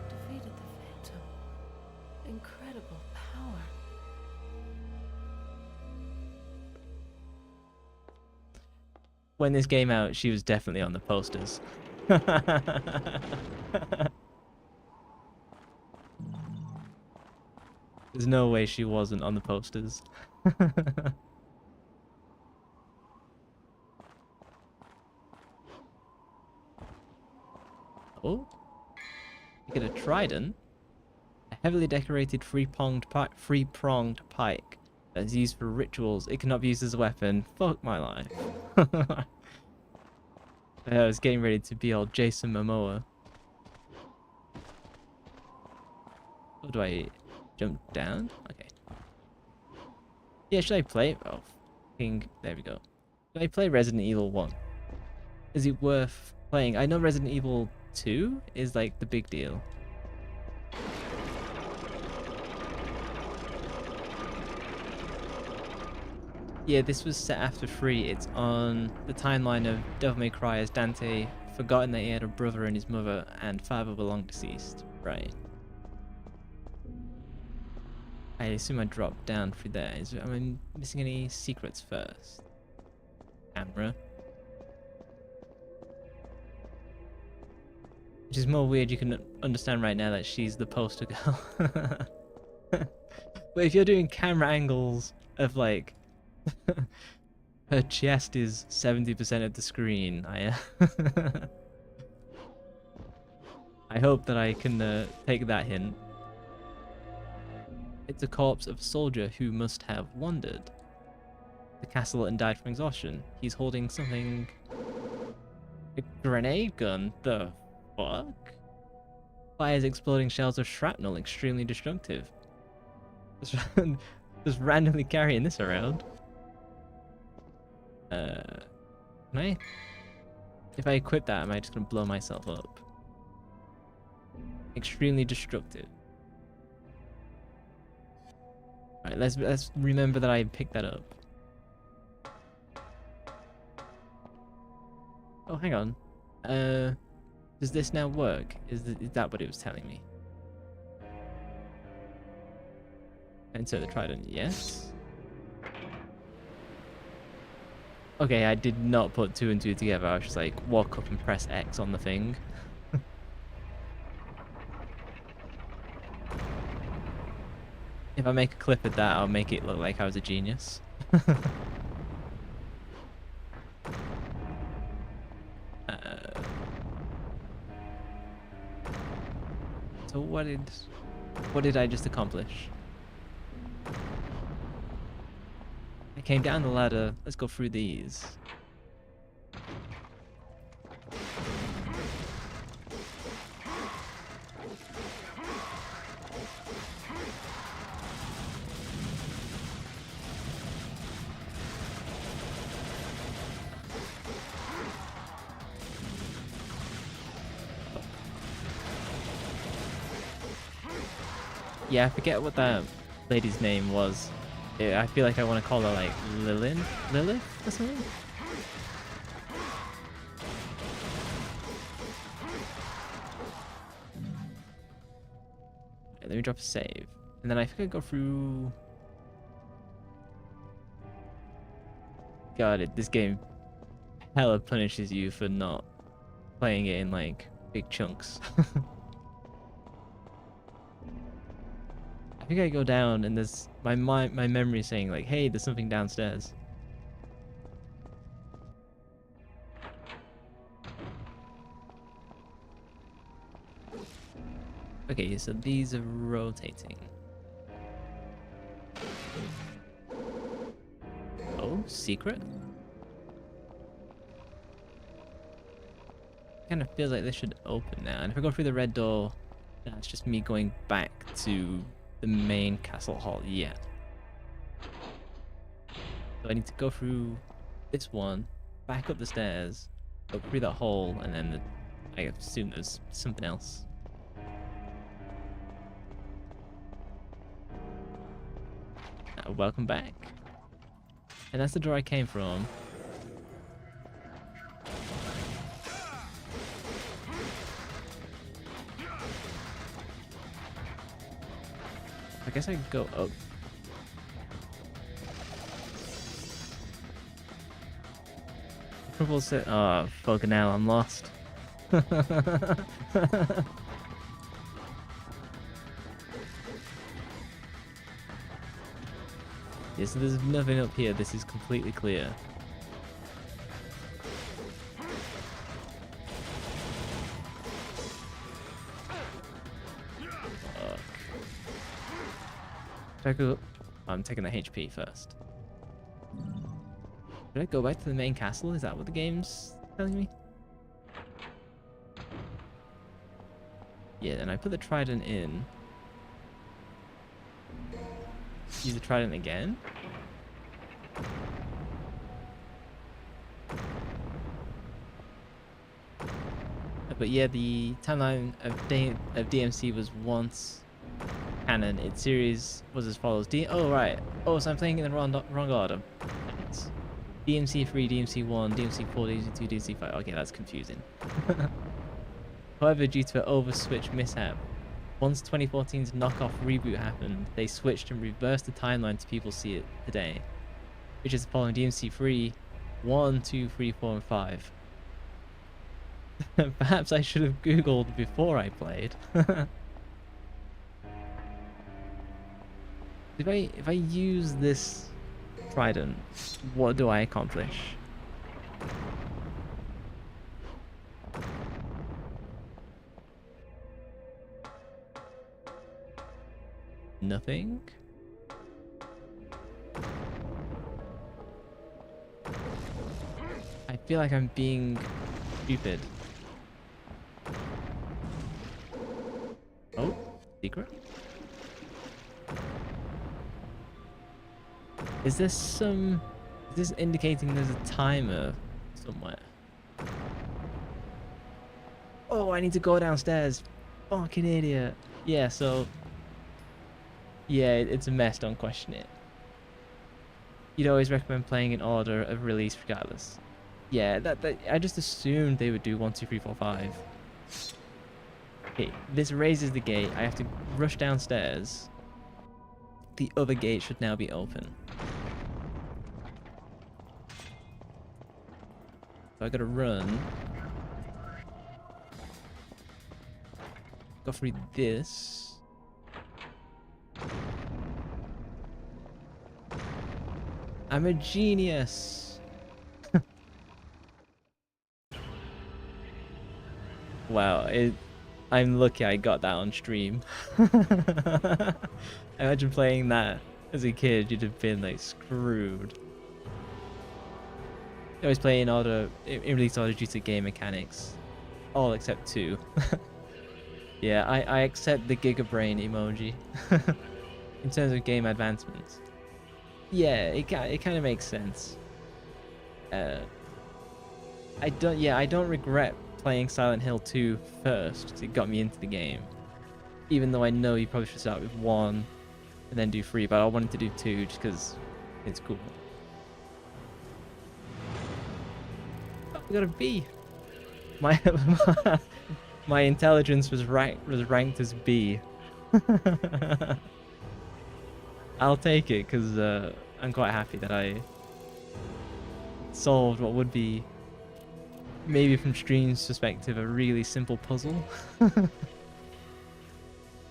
Defeated the Phantom. Incredible power. When this came out, she was definitely on the posters. There's no way she wasn't on the posters. Oh, you get a trident, a heavily decorated three-pronged pike that's used for rituals. It cannot be used as a weapon. Fuck my life. I was getting ready to be old Jason Momoa. What do I jump down? Okay. Yeah, should I play? Oh, there we go. Should I play Resident Evil 1? Is it worth playing? I know Resident Evil 2 is like the big deal. Yeah, this was set after 3. It's on the timeline of Devil May Cry as Dante forgotten that he had a brother and his mother and father were long deceased. Right. I assume I dropped down through there. Am I missing any secrets first? Camera. Which is more weird, you can understand right now that she's the poster girl. But if you're doing camera angles of like her chest is 70% of the screen, I hope that I can take that hint. It's a corpse of a soldier who must have wandered the castle and died from exhaustion. He's holding something. A grenade gun? The fuck? Fires exploding shells of shrapnel, extremely destructive. Just randomly carrying this around. Can I? If I equip that, am I just gonna blow myself up? Extremely destructive. Alright, let's remember that I picked that up. Oh, hang on. Does this now work? Is that what it was telling me? Insert the trident, yes. Okay, I did not put 2 and 2 together. I was just like, walk up and press X on the thing. If I make a clip of that, I'll make it look like I was a genius. So what did I just accomplish? I came down the ladder. Let's go through these. Yeah, I forget what that lady's name was. I feel like I want to call her like Lilith or something? Okay, let me drop a save. And then I think I go through... God, this game hella punishes you for not playing it in like big chunks. I think I go down and there's my memory is saying like, hey, there's something downstairs. Okay, so these are rotating. Oh, secret? Kind of feels like this should open now. And if I go through the red door, that's just me going back to the main castle hall. Yeah. So I need to go through this one, back up the stairs, go through that hole, and then I assume there's something else. Welcome back. And that's the door I came from. I guess I could go up. Purple set. Oh, fucking hell, I'm lost. Yeah, so there's nothing up here. This is completely clear. Fuck. Should I go? I'm taking the HP first. Should I go back to the main castle? Is that what the game's telling me? Yeah, then I put the trident in. Use the trident again. But yeah, the timeline of DMC was once canon. Its series was as follows. Oh right. Oh, so I'm playing in the wrong order. It's DMC 3, DMC 1, DMC 4, DMC 2, DMC 5. Okay, that's confusing. However, due to an overswitch mishap, once 2014's knockoff reboot happened, they switched and reversed the timeline to people see it today, which is following DMC 3, 1, 2, 3, 4, and 5. Perhaps I should have googled before I played. If I use this trident, what do I accomplish? Nothing. I feel like I'm being stupid. Oh, secret? Is this indicating there's a timer somewhere? Oh, I need to go downstairs. Fucking idiot. Yeah, so yeah, it's a mess, don't question it. You'd always recommend playing in order of release regardless. Yeah, that I just assumed they would do 1, 2, 3, 4, 5. Okay, this raises the gate. I have to rush downstairs. The other gate should now be open. So I gotta run. Go through this. I'm a genius. Wow, I'm lucky I got that on stream. Imagine playing that as a kid, you'd have been like screwed. I always play in release order due to game mechanics. All except 2. Yeah, I accept the Gigabrain emoji. In terms of game advancements. Yeah, it kind of makes sense. I don't regret playing Silent Hill 2 first, because it got me into the game. Even though I know you probably should start with 1 and then do 3, but I wanted to do 2 just because it's cool. Oh, we got a B. My intelligence was ranked as B. I'll take it because I'm quite happy that I solved what would be maybe from stream's perspective, a really simple puzzle.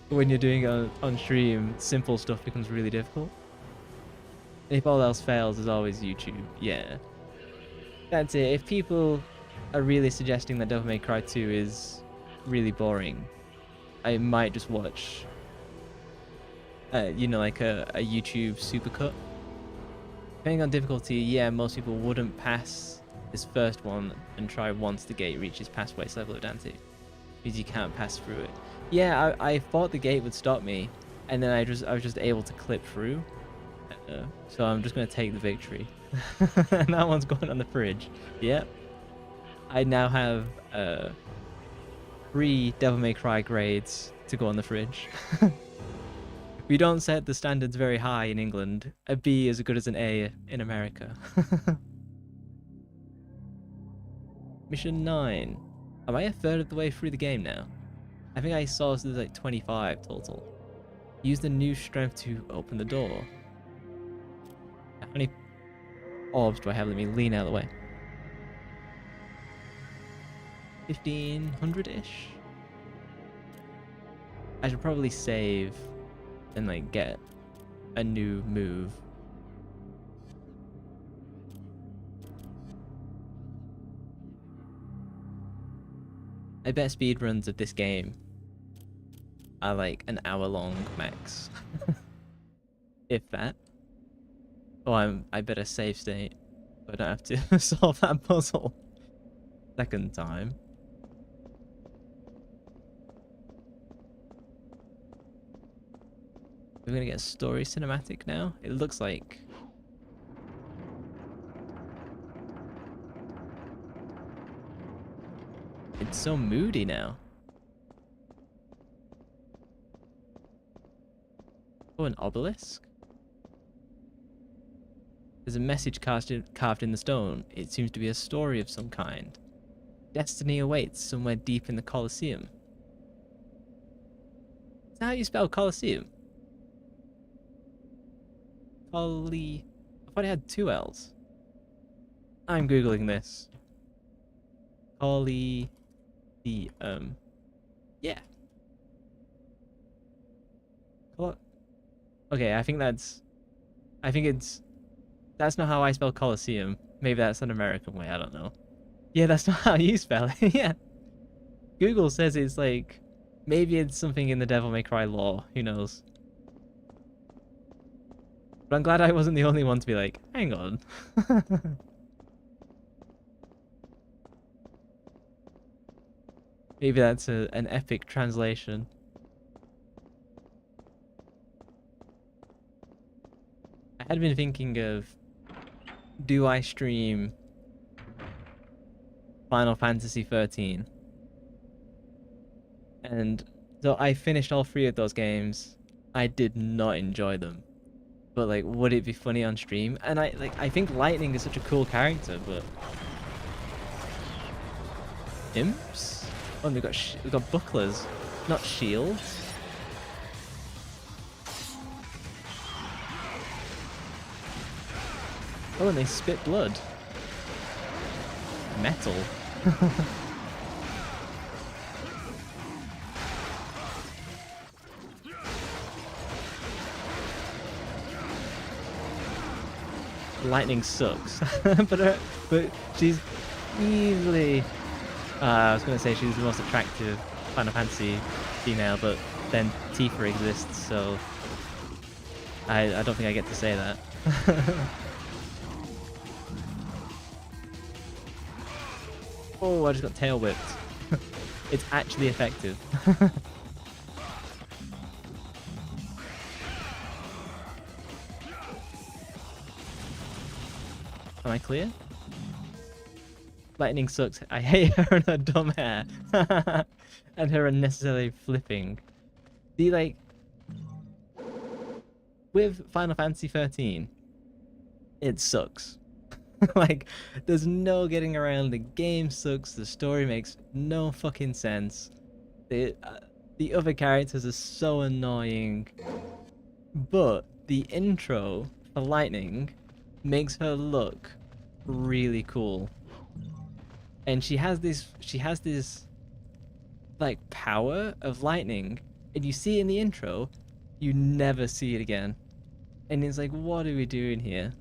When you're doing it on stream, simple stuff becomes really difficult. If all else fails, there's always YouTube. Yeah. That's it. If people are really suggesting that Devil May Cry 2 is really boring, I might just watch, you know, like a YouTube supercut. Depending on difficulty, yeah, most people wouldn't pass this first one and try once the gate reaches past base level of Dante, because you can't pass through it. Yeah, I thought the gate would stop me, and then I was just able to clip through. So I'm just gonna take the victory. And that one's going on the fridge. Yep. I now have 3 Devil May Cry grades to go on the fridge. We don't set the standards very high in England. A B is as good as an A in America. Mission 9. Am I a third of the way through the game now? I think I saw there's like 25 total. Use the new strength to open the door. How many orbs do I have? Let me lean out of the way. 1500-ish? I should probably save and like get a new move. I bet speedruns of this game are like an hour long max. If that. Oh, I better save state, so I don't have to solve that puzzle second time. We're gonna get a story cinematic now. It looks like it's so moody now. Oh, an obelisk. There's a message carved in the stone. It seems to be a story of some kind. Destiny awaits somewhere deep in the Colosseum. Is that how you spell Colosseum? I thought it had 2 L's. I'm googling this. Yeah. Okay, I think that's not how I spell Colosseum. Maybe that's an American way, I don't know. Yeah, that's not how you spell it. Yeah. Google says it's like, maybe it's something in the Devil May Cry lore, who knows. But I'm glad I wasn't the only one to be like, hang on. Maybe that's an epic translation. I had been thinking of, do I stream Final Fantasy 13? And so I finished all 3 of those games. I did not enjoy them. But like, would it be funny on stream? And I think Lightning is such a cool character, but imps? Oh, and we've got bucklers, not shields. Oh, and they spit blood. Metal. Lightning sucks, but she's easily. I was gonna say she's the most attractive Final Fantasy female, but then Tifa exists, so I don't think I get to say that. Oh, I just got tail whipped. It's actually effective. Am I clear? Lightning sucks. I hate her and her dumb hair. And her unnecessarily flipping. Like, with Final Fantasy 13, it sucks. Like, there's no getting around. The game sucks. The story makes no fucking sense. The other characters are so annoying. But the intro for Lightning makes her look really cool. and she has this like power of lightning, and you see it in the intro, you never see it again, and it's like, what are we doing here?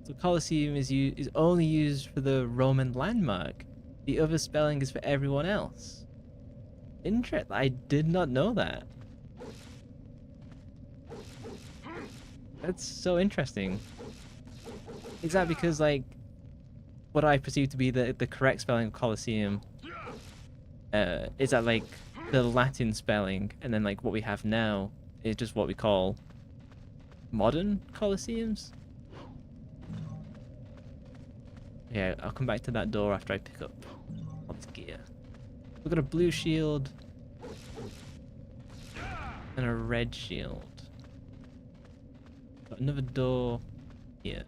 So Colosseum is only used for the Roman landmark. The other spelling is for everyone else. I did not know that. That's so interesting. Is that because like what I perceive to be the correct spelling of Colosseum is that like the Latin spelling, and then like what we have now is just what we call modern Colosseums? Yeah, I'll come back to that door after I pick up all this gear. We've got a blue shield and a red shield. Got another door here.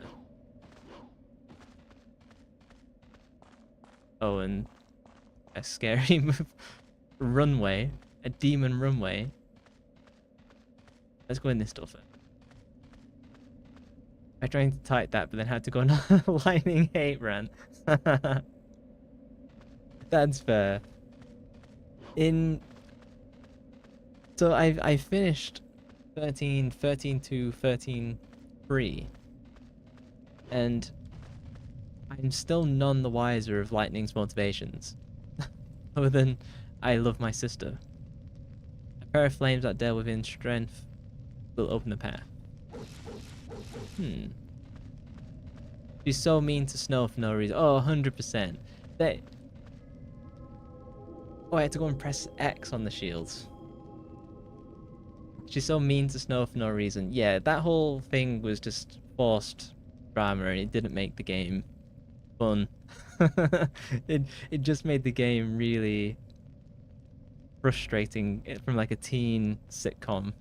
Oh, and a scary runway, a demon runway. Let's go in this door first. I tried to type that, but then had to go on a lightning hate rant. That's fair. So I finished 13 to 13.3, and I'm still none the wiser of Lightning's motivations, other than I love my sister. A pair of flames that dare within strength will open the path. She's so mean to Snow for no reason. Oh, 100%. Oh, I had to go and press X on the shields. She's so mean to Snow for no reason. Yeah, that whole thing was just forced drama, and it didn't make the game fun. It just made the game really frustrating from like a teen sitcom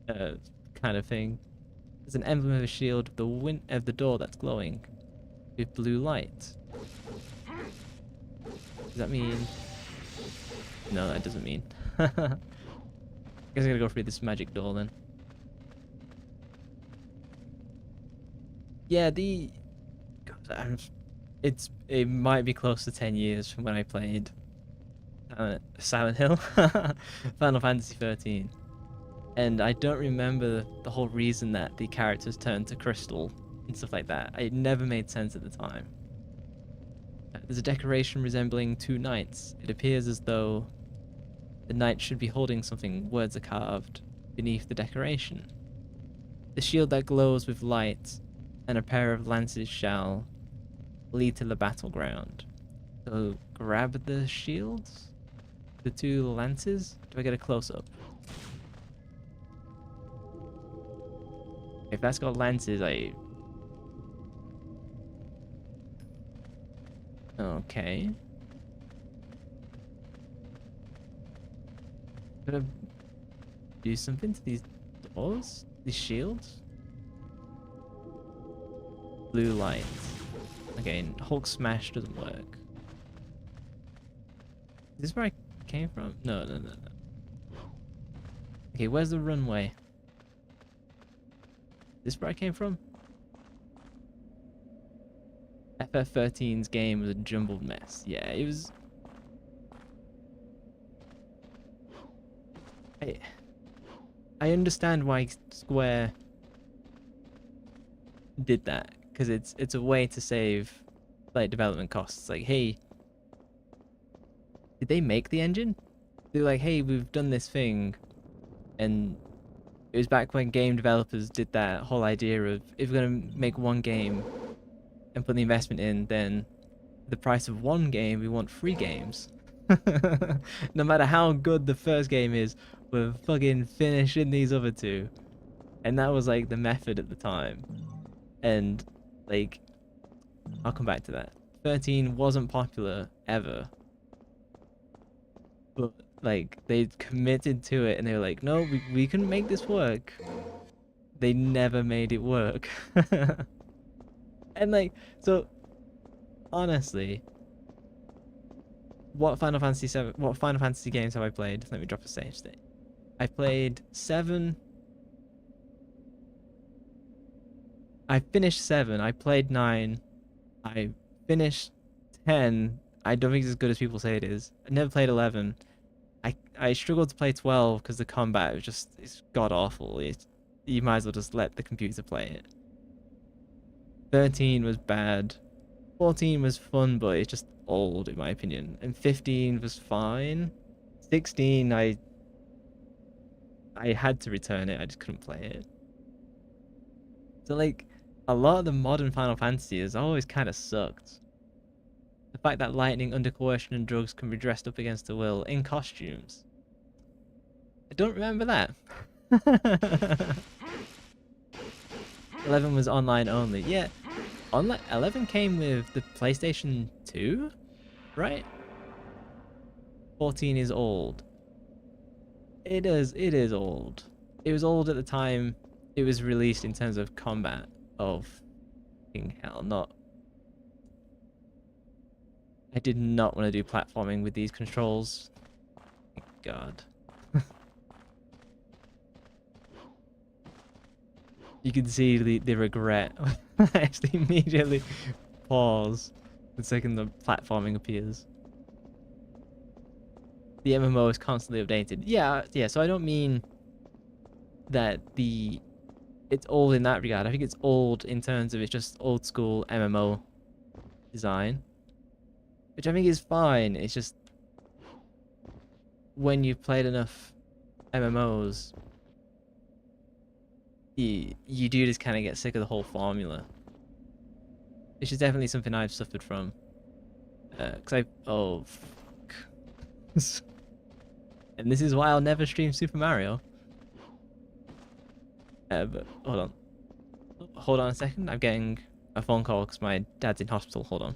kind of thing. There's an emblem of a shield of the door that's glowing with blue light. Does that mean? No, that doesn't mean. I guess I gotta go through this magic door then. Yeah, it might be close to 10 years from when I played Silent Hill, Final Fantasy 13, and I don't remember the whole reason that the characters turned to crystal and stuff like that. It never made sense at the time. There's a decoration resembling two knights. It appears as though the knight should be holding something. Words are carved beneath the decoration. The shield that glows with light and a pair of lances shall lead to the battleground. So grab the shields, the two lances. Do I get a close-up? If that's got lances, okay. Gotta do something to these doors? These shields? Blue light. Okay, Hulk smash doesn't work. Is this where I came from? No. Okay, where's the runway? Is this where I came from? FF13's game was a jumbled mess. Yeah, it was... I understand why Square did that, because it's a way to save like development costs. Like, hey, did they make the engine? They're like, hey, we've done this thing, and it was back when game developers did that whole idea of, if we're gonna make one game and put the investment in, then the price of one game, we want 3 games. No matter how good the first game is, we're fucking finishing these other 2. And that was like the method at the time. And like, I'll come back to that. 13 wasn't popular ever. But like, they committed to it and they were like, no, we can make this work. They never made it work. And like, so honestly, what Final Fantasy games have I played? Let me drop a save state. I played 7. I finished 7. I played 9. I finished 10, I don't think it's as good as people say it is. I never played 11. I struggled to play 12 because the combat was just, it's god awful. You might as well just let the computer play it. 13 was bad. 14 was fun, but it's just old in my opinion. And 15 was fine. 16, I had to return it. I just couldn't play it. So like, a lot of the modern Final Fantasy has always kind of sucked. The fact that lightning under coercion and drugs can be dressed up against the will in costumes. I don't remember that. 11 was online only. Yeah, online 11 came with the PlayStation 2, right? 14 is old. It is old. It was old at the time it was released in terms of combat. Oh, fucking hell, not. I did not want to do platforming with these controls. Thank God. You can see the regret. I actually immediately pause the second the platforming appears. The MMO is constantly updated. Yeah, so I don't mean that it's old in that regard. I think it's old in terms of it's just old school MMO design. Which I think is fine. It's just when you've played enough MMOs, you do just kind of get sick of the whole formula. Which is definitely something I've suffered from. Oh, fuck. And this is why I'll never stream Super Mario. But hold on a second. I'm getting a phone call because my dad's in hospital. Hold on.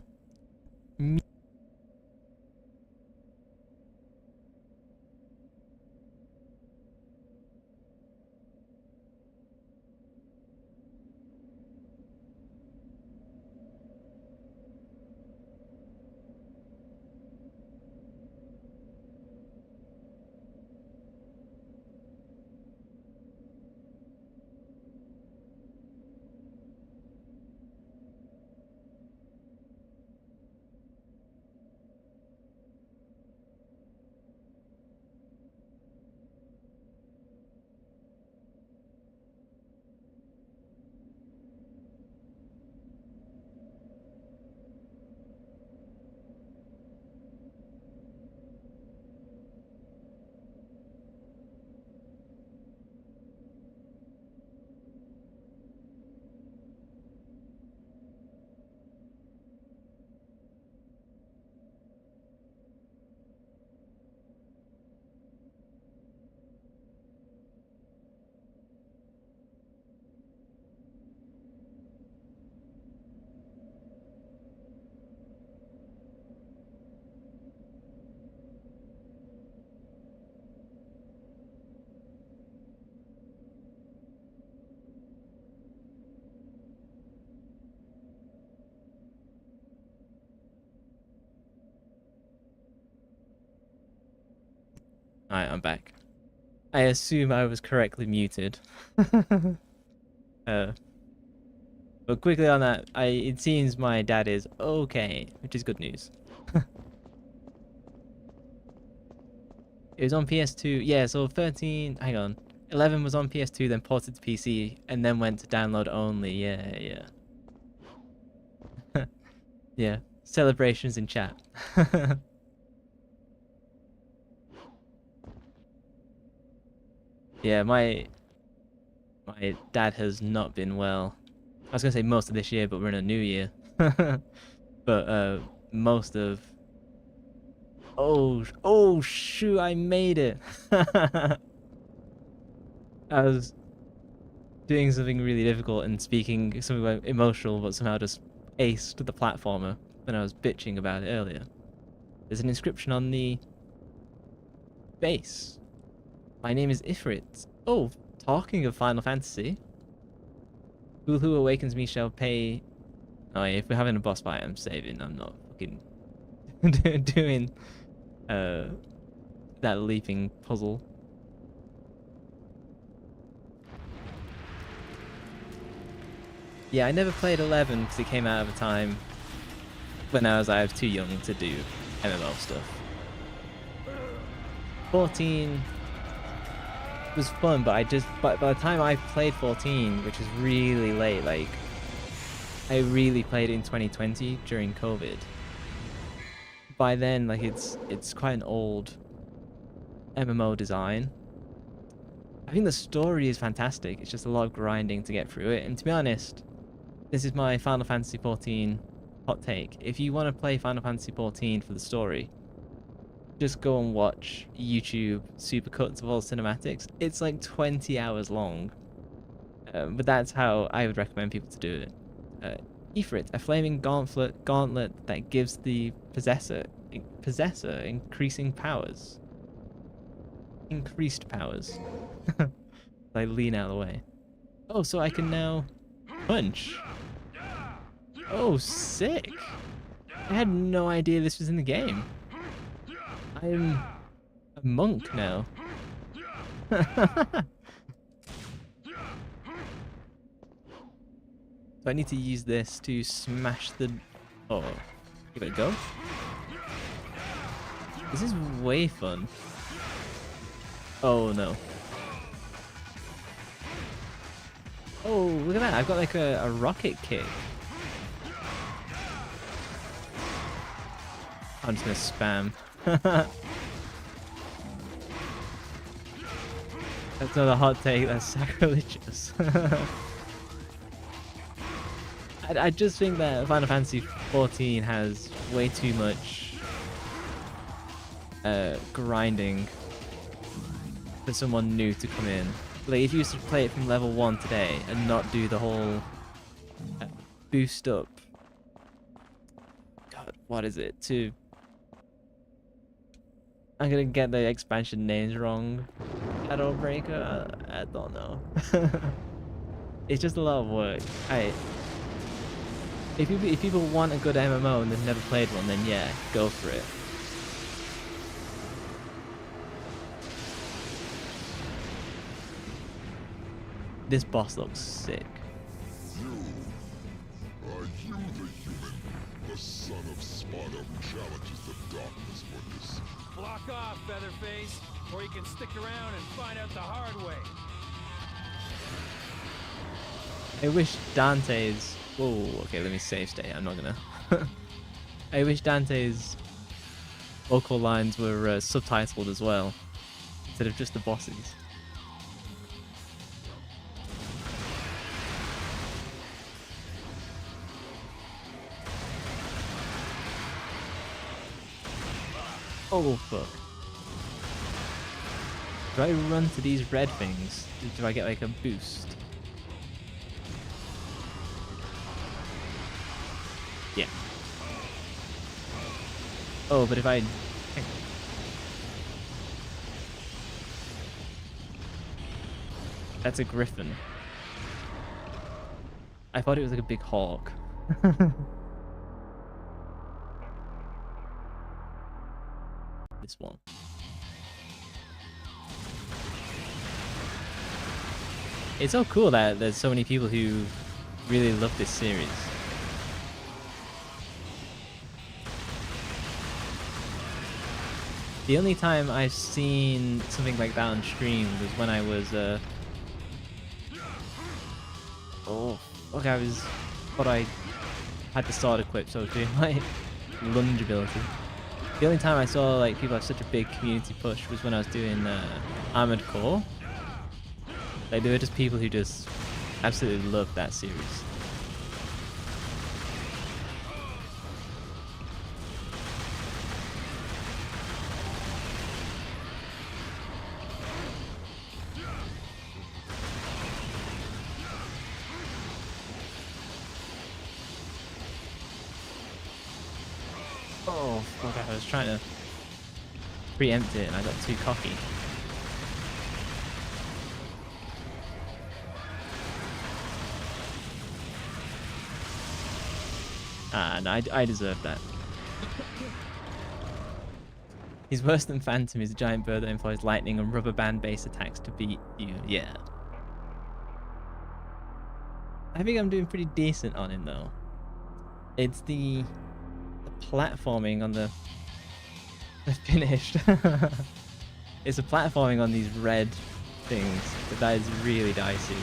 Alright, I'm back. I assume I was correctly muted. But quickly on that, it seems my dad is okay, which is good news. It was on PS2. Yeah, so 13. Hang on. 11 was on PS2, then ported to PC, and then went to download only. Yeah. Yeah. Celebrations in chat. Yeah, my dad has not been well. I was gonna say most of this year, but we're in a new year. But most of. Oh shoot! I made it. I was doing something really difficult and speaking something emotional, but somehow just aced the platformer when I was bitching about it earlier. There's an inscription on the base. My name is Ifrit. Oh, talking of Final Fantasy. Who awakens me shall pay. Oh, yeah, if we're having a boss fight, I'm saving. I'm not fucking doing that leaping puzzle. Yeah, I never played 11 because it came out of a time when I was too young to do MMO stuff. 14 was fun, but by the time I played 14, which was really late, like I really played it in 2020 during COVID. By then, like it's quite an old MMO design. I think the story is fantastic. It's just a lot of grinding to get through it. And to be honest, this is my Final Fantasy 14 hot take. If you want to play Final Fantasy 14 for the story, just go and watch YouTube supercuts of all cinematics. It's like 20 hours long. But that's how I would recommend people to do it. Ifrit, a flaming gauntlet that gives the possessor increasing powers. Increased powers. I lean out of the way. Oh, so I can now punch. Oh, sick. I had no idea this was in the game. I'm a monk now. So I need to use this to smash the... Oh, give it a go. This is way fun. Oh no. Oh, look at that. I've got like a rocket kick. I'm just gonna spam. That's not a hot take, that's sacrilegious. I just think that Final Fantasy 14 has way too much grinding for someone new to come in. Like if you used to play it from level 1 today and not do the whole boost up. God, what is it? I'm gonna get the expansion names wrong. Shadowbreaker? I don't know. It's just a lot of work. If people want a good MMO and they've never played one, then yeah, go for it. This boss looks sick. Are you the human, the son of Sparta who challenges the darkness for this? Block off, Featherface, or you can stick around and find out the hard way. I wish Dante's... Whoa, okay, let me save state. I'm not gonna... I wish Dante's vocal lines were subtitled as well, instead of just the bosses. Oh, fuck. Do I run to these red things? Do I get like a boost? Yeah. Oh, but if I... That's a griffin. I thought it was like a big hawk. This one. It's so cool that there's so many people who really love this series. The only time I've seen something like that on stream was when I was oh, okay, but I had the sword equipped, so I was doing my lunge ability. The only time I saw like people have such a big community push was when I was doing Armored Core. Like there were just people who just absolutely loved that series. Oh, okay, I was trying to preempt it and I got too cocky. Ah, no, I deserve that. He's worse than Phantom. He's a giant bird that employs lightning and rubber band base attacks to beat you. Yeah. I think I'm doing pretty decent on him though. It's the platforming on the finished. It's a platforming on these red things that is really dicey.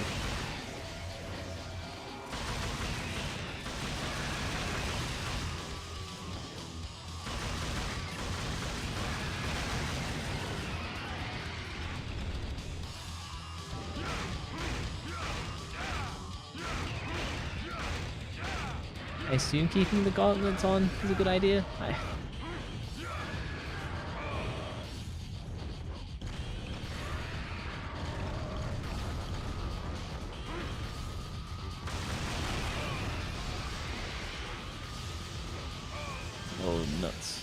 I assume keeping the gauntlets on is a good idea. Oh, nuts.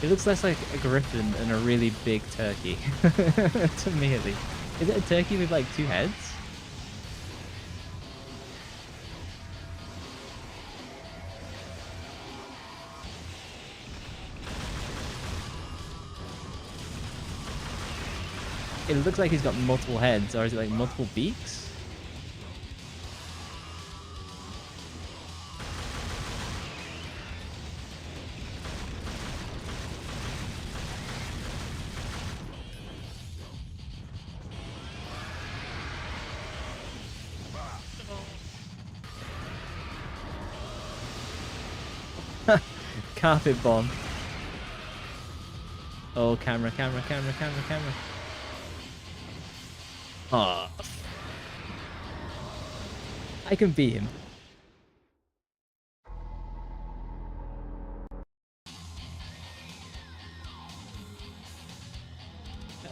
It looks less like a griffin and a really big turkey. To me, at least. Is it a turkey with like 2 heads? It looks like he's got multiple heads, or is it like multiple beaks? Carpet bomb. Oh, camera. Oh. I can beat him.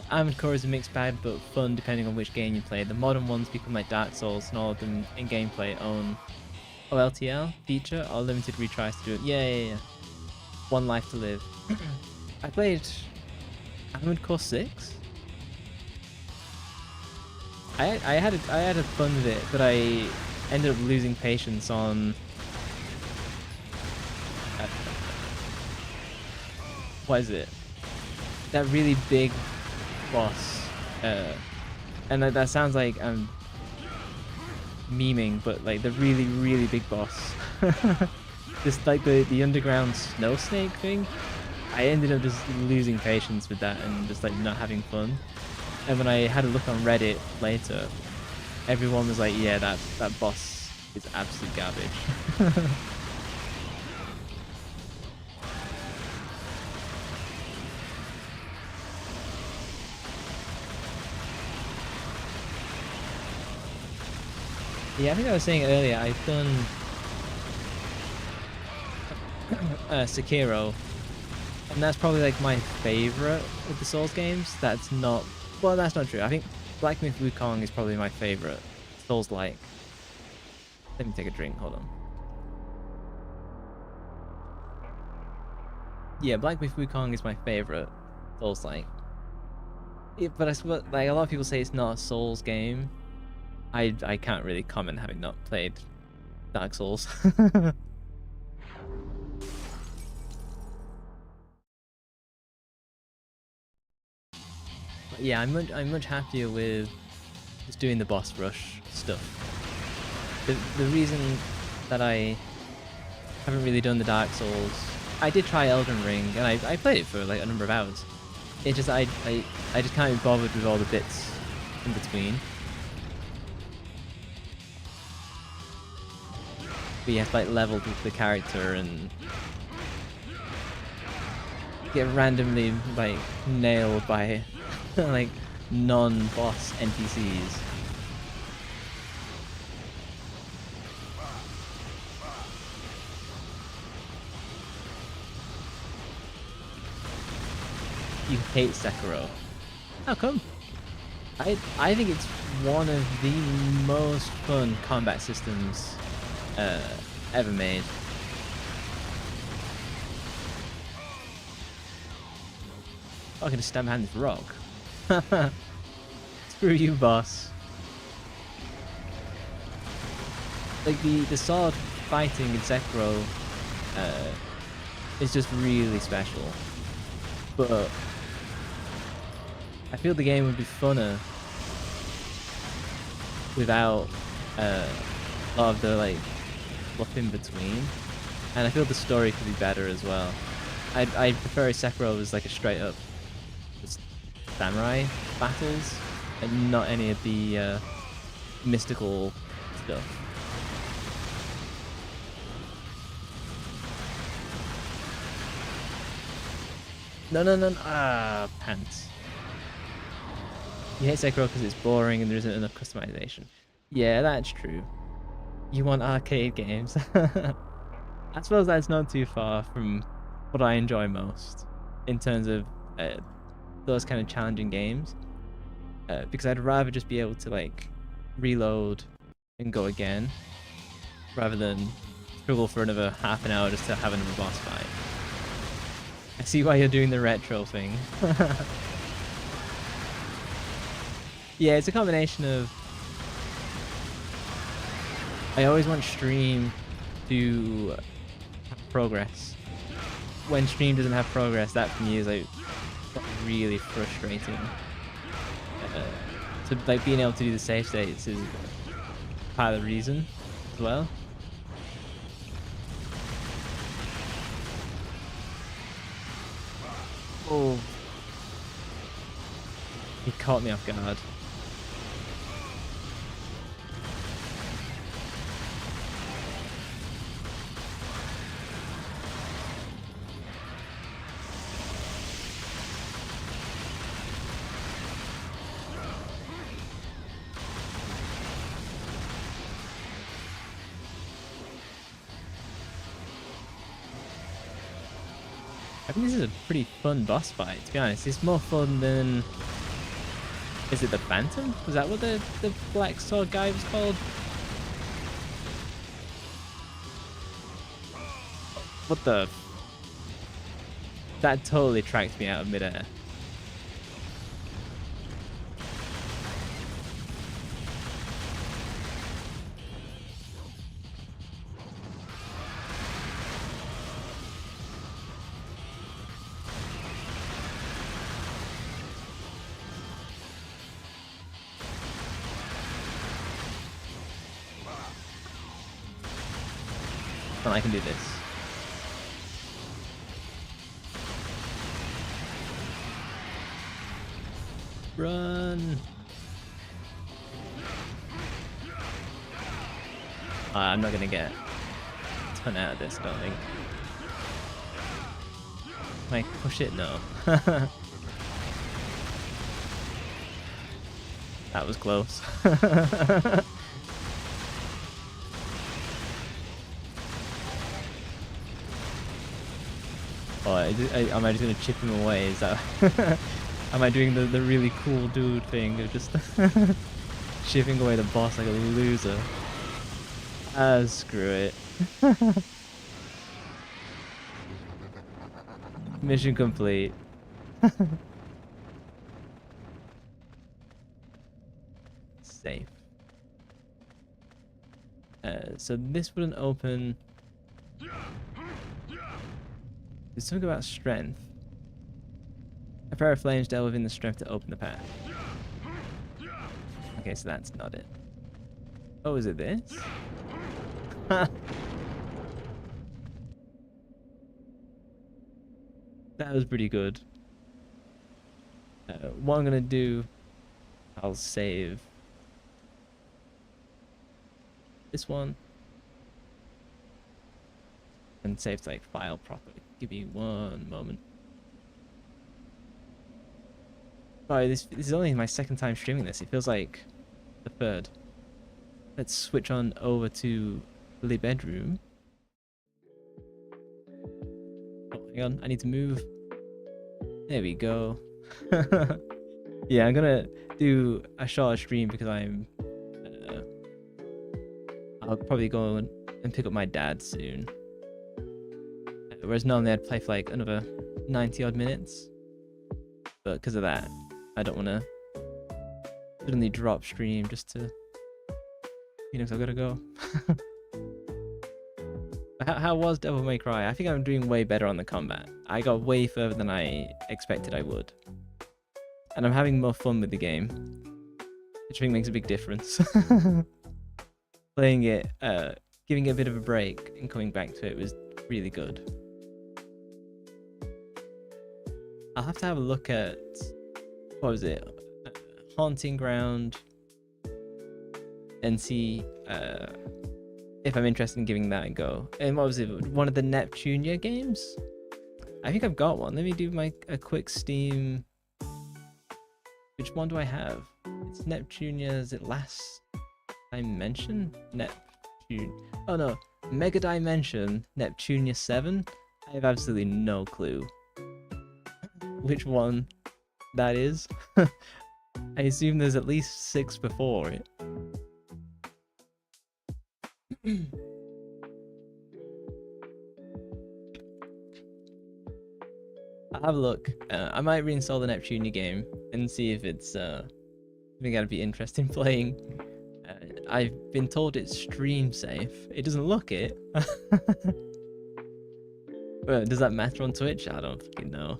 Armored Core is a mixed bag, but fun depending on which game you play. The modern ones become like Dark Souls, and all of them in gameplay own OLTL feature or limited retries to do it. Yeah. One life to live. I played Armored Core 6. I had a fun with it, but I ended up losing patience on what is it? That really big boss. And that sounds like I'm memeing, but like the really big boss. Just like the underground snow snake thing. I ended up just losing patience with that and just like not having fun. And when I had a look on Reddit later, everyone was like, yeah, that boss is absolute garbage. Yeah, I think I was saying earlier, I've done Sekiro, and that's probably like my favorite of the Souls games. That's not true. I think Black Myth Wukong is probably my favorite Souls-like. Let me take a drink, hold on. Yeah, Black Myth Wukong is my favorite Souls-like. Yeah, but I suppose like a lot of people say it's not a Souls game. I can't really comment having not played Dark Souls. But yeah, I'm much happier with just doing the boss rush stuff. The reason that I haven't really done the Dark Souls, I did try Elden Ring and I played it for like a number of hours. It just I just can't be bothered with all the bits in between. But you have to like level the character and get randomly like nailed by like non-boss NPCs. You hate Sekiro. How come? I think it's one of the most fun combat systems ever made. I can just stand behind this rock. Screw you, boss. Like the sword fighting in Sekiro is just really special. But I feel the game would be funner without a lot of the like fluff in between. And I feel the story could be better as well. I prefer Sekiro as like a straight up just samurai battles and not any of the mystical stuff. No. Ah, pants. You hate Sekiro because it's boring and there isn't enough customization. Yeah, that's true. You want arcade games. I suppose that's not too far from what I enjoy most in terms of those kind of challenging games. Because I'd rather just be able to like reload and go again rather than struggle for another half an hour just to have another boss fight. I see why you're doing the retro thing. Yeah, it's a combination of I always want stream to have progress. When stream doesn't have progress, that for me is like really frustrating. So like being able to do the save states is part of the reason as well. Oh, he caught me off guard. I think this is a pretty fun boss fight, to be honest. It's more fun than... Is it the Phantom? Was that what the black sword guy was called? What the... That totally tracked me out of midair. I can do this. Run! I'm not gonna get a ton out of this, I don't think. Can I push it? No. That was close. Oh, am I just gonna chip him away? Is that... Am I doing the really cool dude thing of just chipping away the boss like a loser? Ah, screw it. Mission complete. Safe. So this wouldn't open... There's something about strength. A pair of flames dealt within the strength to open the path. Okay, so that's not it. Oh, is it this? That was pretty good. What I'm gonna do, I'll save this one and save to like file properly. Give me one moment. Sorry, this is only my second time streaming this. It feels like the third. Let's switch on over to the bedroom. Oh, hang on, I need to move. There we go. Yeah, I'm gonna do a shorter stream because I'll probably go and pick up my dad soon. Whereas normally I'd play for like another 90 odd minutes. But because of that, I don't want to suddenly drop stream just to, you know, 'cause I've got to go. How was Devil May Cry? I think I'm doing way better on the combat. I got way further than I expected I would. And I'm having more fun with the game. which I think makes a big difference. Playing it, giving it a bit of a break and coming back to it was really good. I'll have to have a look at, what was it, Haunting Ground, and see if I'm interested in giving that a go. And what was it, one of the Neptunia games? I think I've got one. Let me do a quick Steam. Which one do I have? It's Neptunia, is it Last Dimension? Neptune. Oh no, Mega Dimension Neptunia 7? I have absolutely no clue which one that is. I assume there's at least 6 before it. I'll have a look. I might reinstall the Neptunia game and see if it's I think that'd be interesting playing. I've been told it's stream safe. It doesn't look it. But does that matter on Twitch? I don't fucking know.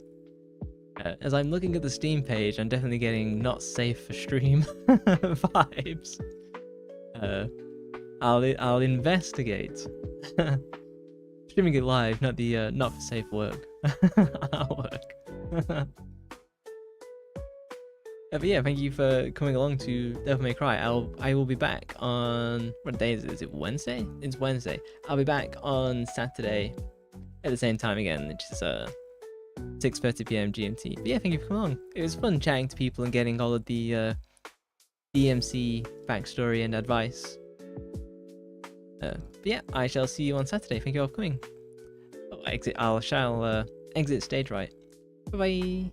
As I'm looking at the Steam page, I'm definitely getting not safe for stream vibes. I'll investigate. Streaming it live, not the not for safe work. I'll work. But yeah, thank you for coming along to Devil May Cry. I will be back on, what day is it? Is it Wednesday? It's Wednesday. I'll be back on Saturday at the same time again, which is 6:30 p.m. GMT. But yeah, thank you for coming along. It was fun chatting to people and getting all of the DMC backstory and advice. But yeah, I shall see you on Saturday. Thank you all for coming. I shall exit stage right. Bye bye.